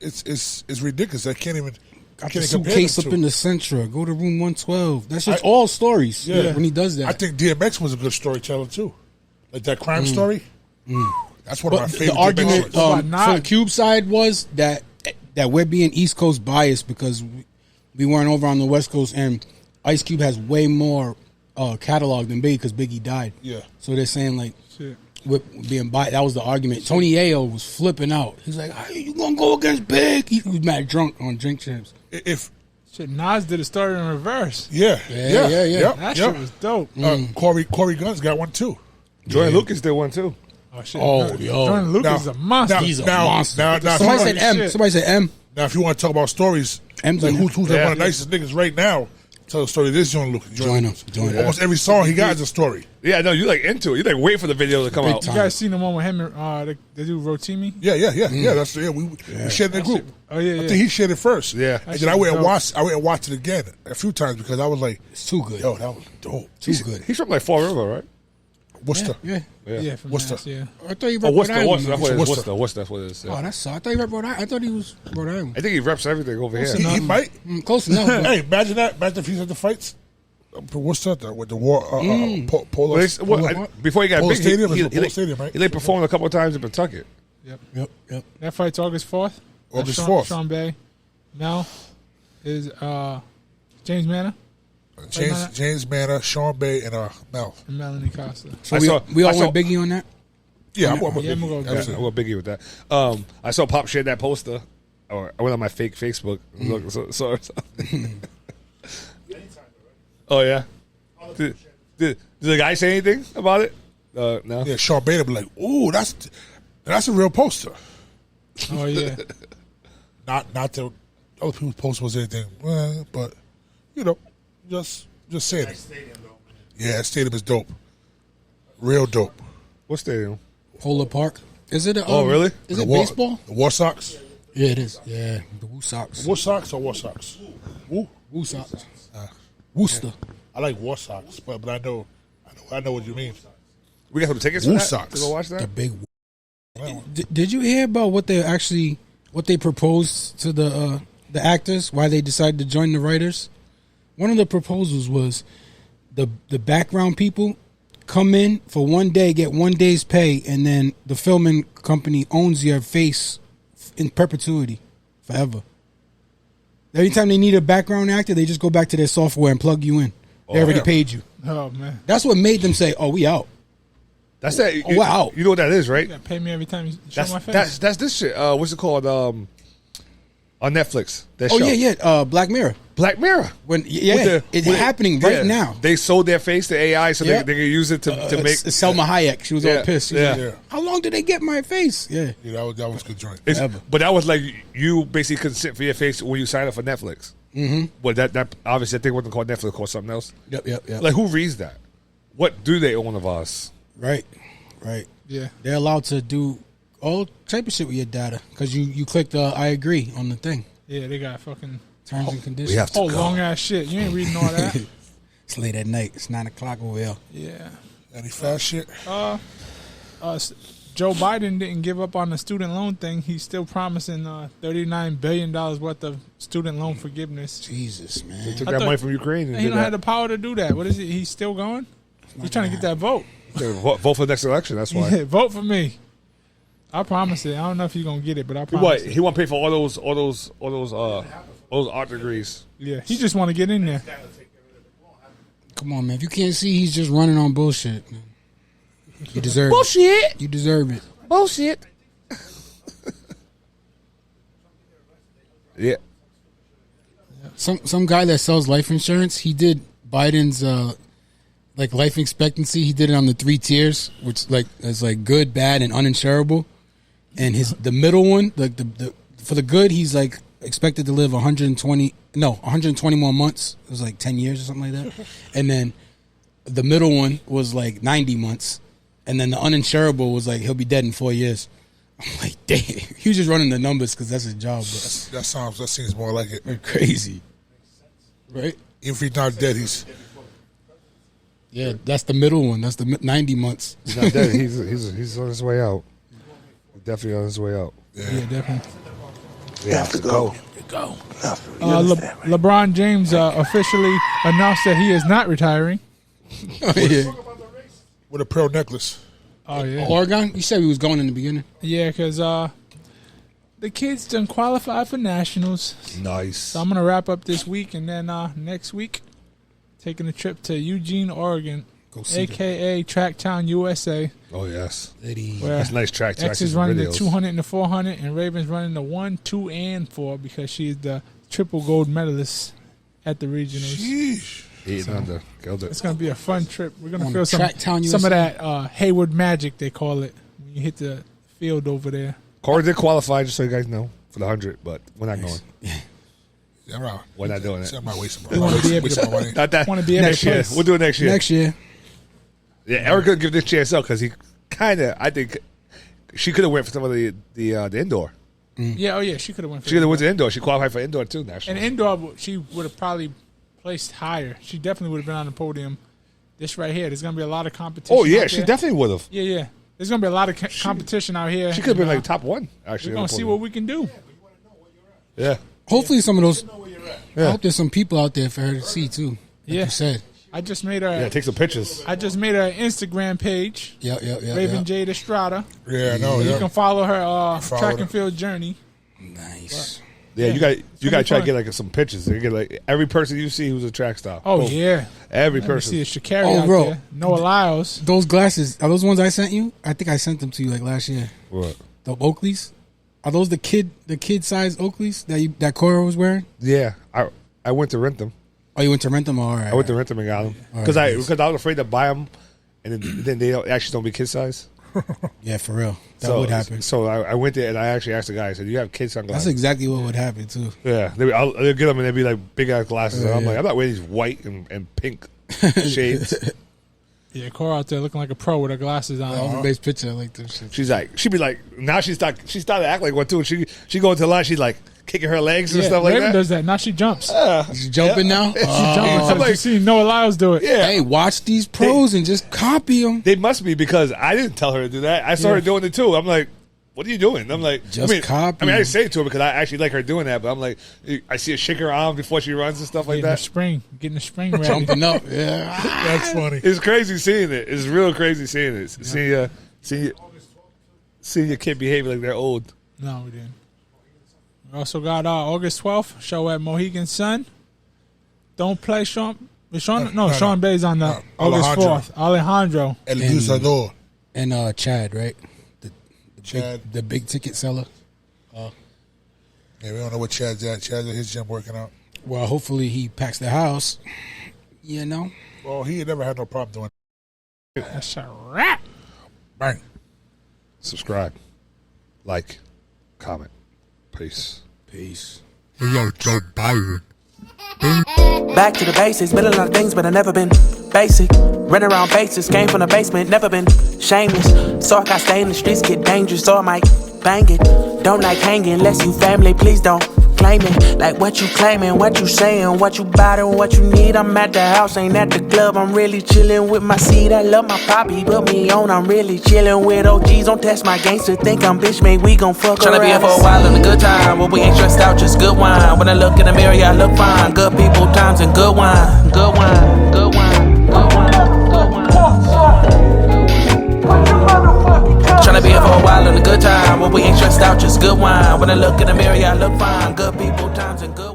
It's ridiculous. I can't even. Got can't the compare suitcase them up two. in the Sentra. Go to room 112. That's just all stories. Yeah. When he does that. I think DMX was a good storyteller too, like that crime story. That's one of my But favorite. the argument DMX stories. Nas? from the Cube side was that we're being East Coast biased because we weren't over on the West Coast, and Ice Cube has way more catalog than Biggie because Biggie died. Yeah. So they're saying like Shit. with being biased. That was the argument. Tony Ayo was flipping out. He's like, "Hey, you gonna go against Big?" He was mad drunk on Drink Champs. If Shit, Nas did a story in reverse. Yeah. That shit was dope. Corey Gunn's got one too. Jordan Lucas did one too. Oh shit! Oh, yo. Jordan Lucas is a monster. He's a monster. Now, Somebody if said you- M. shit. Somebody said M. Now, if you want to talk about stories, M's like in who's there. one of the nicest niggas right now? Tell the story of this Jordan Lucas. Join him. Join him. Almost every song he got is a story. Yeah, no, you like into it. You like wait for the video to come Big out. time. You guys seen the one with him and the dude Rotimi? Yeah. That's we shared in the group. Oh yeah, I yeah. think he shared it first. Yeah. and then I went and watched it again a few times because I was like, It's too good. yo, that was dope. Too good. He's from like Fall River, right? Worcester. Yeah. Yeah, from What's Mass, the- yeah. I thought he Oh, repped Worcester, Rhode Island. Worcester. That's what it is. Worcester. Worcester, that's what it is. Yeah. Oh, that's I thought he repped Rhode Island. I thought he was Rhode Island. I think he reps everything over here. He might. Close enough. but- Hey, imagine that. Imagine if he's at the fights. Worcester with the war. Polo. Well, before he got Polo big, Stadium he, is Polo Stadium, right? he like performed a couple of times in Pawtucket. Yep. That fight's August 4th. August Sean, 4th. Sean Bay. Mel is James Manor James Manor, Sean Bay, and Mel. and Melanie Costa. So I we, saw- we all I saw- went Biggie on that. Yeah, I'm going Yeah, I'm with gonna go Biggie. with Absolutely. I'm Biggie with that. I saw Pop share that poster. Or I went on my fake Facebook. Look, so oh yeah. Did the guy say anything about it? No. Yeah, Sean Bay will be like, "Ooh, that's a real poster." Oh yeah. Not that other people's post was anything, but just saying it. Yeah, that stadium is dope, real dope. What stadium? Polar Park. Is it? Oh, really? Is The it War- baseball? The War Sox. Yeah, it is. Yeah, the Woo Sox. War Sox or War Sox? Woo. Woo Sox. Worcester. I like War Sox, but I know what you mean. We got some tickets for Woo that Sox. to go watch The that. big. Did you hear about what they proposed to the actors? Why they decided to join the writers? One of the proposals was the background people come in for 1 day, get 1 day's pay, and then the filming company owns your face in perpetuity, forever. Every time they need a background actor, they just go back to their software and plug you in. They already yeah. paid you. Oh man. That's what made them say, "Oh, we out." That's that. Oh, wow. You know what that is, right? You gotta pay me every time you show my face. That's this shit. What's it called? On Netflix. That Oh show. yeah. Black Mirror. Black Mirror. When it's happening right now. They sold their face to AI so Yeah. they can use it to make. Selma Hayek. She was all pissed. She was Yeah. like, Yeah. how long did they get my face? Yeah. Yeah, that was a good joint. But that was like you basically consent for your face when you sign up for Netflix. Mm-hmm. But that obviously I think wasn't called Netflix, called something else. Yep. Like who reads that? What do they own of us? Right. Yeah. They're allowed to do all type of shit with your data because you clicked I agree on the thing. Yeah, they got fucking Terms and conditions. We have to whole go. long ass shit. You ain't reading all that. It's late at night. It's 9 o'clock over here. Yeah. Any fast shit? Joe Biden didn't give up on the student loan thing. He's still promising $39 billion worth of student loan forgiveness. Jesus, man. They took I that thought- money from Ukraine and He did don't have that. the power to do that. What is it? He's still going? He's trying to get that vote. Yeah, vote for the next election. That's why. Yeah, vote for me. I promise it. I don't know if he's gonna get it, but I He promise want it. he want to pay for all those art degrees. Yeah, he just want to get in there. Come on, man. If you can't see, he's just running on bullshit. Man. You deserve Bullshit. it. You deserve it. Bullshit. Yeah. Some guy that sells life insurance, he did Biden's like life expectancy. He did it on the 3 tiers, which is like good, bad, and uninsurable. And the middle one, like the for the good, he's like expected to live 120 more months. It was like 10 years or something like that. And then the middle one was like 90 months. And then the uninsurable was like he'll be dead in 4 years. I'm like, damn. He was just running the numbers because that's his job. But That seems more like it. crazy. Right? Even if he's not dead, he's Yeah, that's the middle one. That's the 90 months. He's not dead. He's on his way out. He's definitely on his way out. Yeah, definitely. We have to go. LeBron James officially announced that he is not retiring. Yeah. with a pearl necklace. Oh yeah, Oregon. You said he was going in the beginning. yeah, because the kids done qualified for nationals. Nice. So I'm gonna wrap up this week, and then next week, taking a trip to Eugene, Oregon, Go see aka Tracktown, USA. Oh yes, Where that's a nice track. X is running the 200 and the 400, and Raven's running the 1, 2, and 4 because she's the triple gold medalist at the regionals. Sheesh. Eating under, killed it. It's gonna be a fun trip. We're gonna On feel Tracktown, some of USA? that Hayward magic they call it when you hit the field over there. Corey did qualify, just so you guys know, for the 100, but we're not going. Yeah, I'm out. We're not doing it. I'm not wasting We want to be able wasting my to. money. Not that. Want to be able Next to year, place. we'll do it next year. Next year. Yeah, Eric could give this chance up because he kind of. I think she could have went for some of the indoor. Yeah, oh yeah, she could have went. For She could have went to indoor. She qualified for indoor too. National. And indoor, she would have probably placed higher. She definitely would have been on the podium. This right here, there's gonna be a lot of competition. Oh yeah, out she there. definitely would have. Yeah, yeah. There's gonna be a lot of competition out here. She could have been and, like top one. Actually, We're on gonna the see podium. what we can do. Yeah. Hopefully, some of those. Yeah. I hope there's some people out there for her to see too. Like Yeah. you said. I just made her. Yeah. Take some pictures. I just made her an Instagram page, Yeah. Raven Jade Estrada. Yeah, I know. You Yeah. can follow her Follow track her. and field journey. Nice. Yeah, Yeah. you got It's to gonna be try to fun. get like some pictures. You get like every person you see who's a track star. Oh Boom. yeah, Every Let me person. see a Shakari Oh, out bro. there. Noah Lyles. Those glasses are those ones I sent you? I think I sent them to you like last year. What? The Oakleys. Are those the kid size Oakleys that Cora was wearing? Yeah, I went to rent them. Oh, you went to rent them? All right. I went to rent them and got them All because right, I nice. was afraid to buy them, and then they actually don't be kid size. Yeah, for real. That would happen. So I went there and I actually asked the guy. I said, "Do you have kid That's sunglasses?" exactly what would happen too. Yeah, I'll get them and they'd be like big ass glasses. And I'm Yeah. like, I'm not wearing these white and pink shades. Yeah, Cora out there looking like a pro with her glasses on. That was the base picture. I like them shit. She'd be like, now she started to act like one too. She go into the line, she's like kicking her legs and Yeah, stuff like Raven that. does that. Now she jumps. She's jumping now. She's jumping I'm because like- you see Noah Lyles do it. Yeah, Hey, watch these pros and just copy them. they must be because I didn't tell her to do that. I saw her doing it too. I'm like, what are you doing? I'm like, Just copy. I mean, I didn't say it to her because I actually like her doing that. But I'm like, I see her shake her arm before she runs and stuff like Getting the that. spring, getting the spring ready. Jumping up. Yeah. That's funny. It's crazy seeing it. It's real crazy seeing it. Seeing your kid behave like they're old. No, we didn't. We also got August 12th show at Mohegan Sun. Don't play Sean. no. Sean Bay's on the August Alejandro. 4th. Alejandro. El Luchador. And Chad, right? Chad. The big ticket seller. Yeah, we don't know what Chad's at. Chad's at his gym working out. Well, hopefully he packs the house. You know? Well, he had never had no problem doing it. That's a wrap. Bang. Subscribe, like, comment. Peace. Peace. Hey, yo, Joe Byron. Back to the basics, been a lot of things, but I never been basic. Run around bases, came from the basement, never been shameless. So I got stay in the streets, get dangerous, so I might bang it. Don't like hanging unless you family, please don't claim it. Like what you claiming, what you saying, what you bout and what you need. I'm at the house, ain't at the club, I'm really chilling with my seed. I love my poppy, put me on, I'm really chilling with OGs. Don't test my gangster, think I'm bitch, mate, we gon' fuck Tryna around. be here for a while in a good time, but we ain't stressed out, just good wine. When I look in the mirror, yeah, I look fine. Good people, times, and good wine. Good wine, good wine, good wine, good wine. Tryna be here for a while in a good time, but we ain't stressed out, just good wine. When I look in the mirror, yeah, I look fine. Good people, times, and good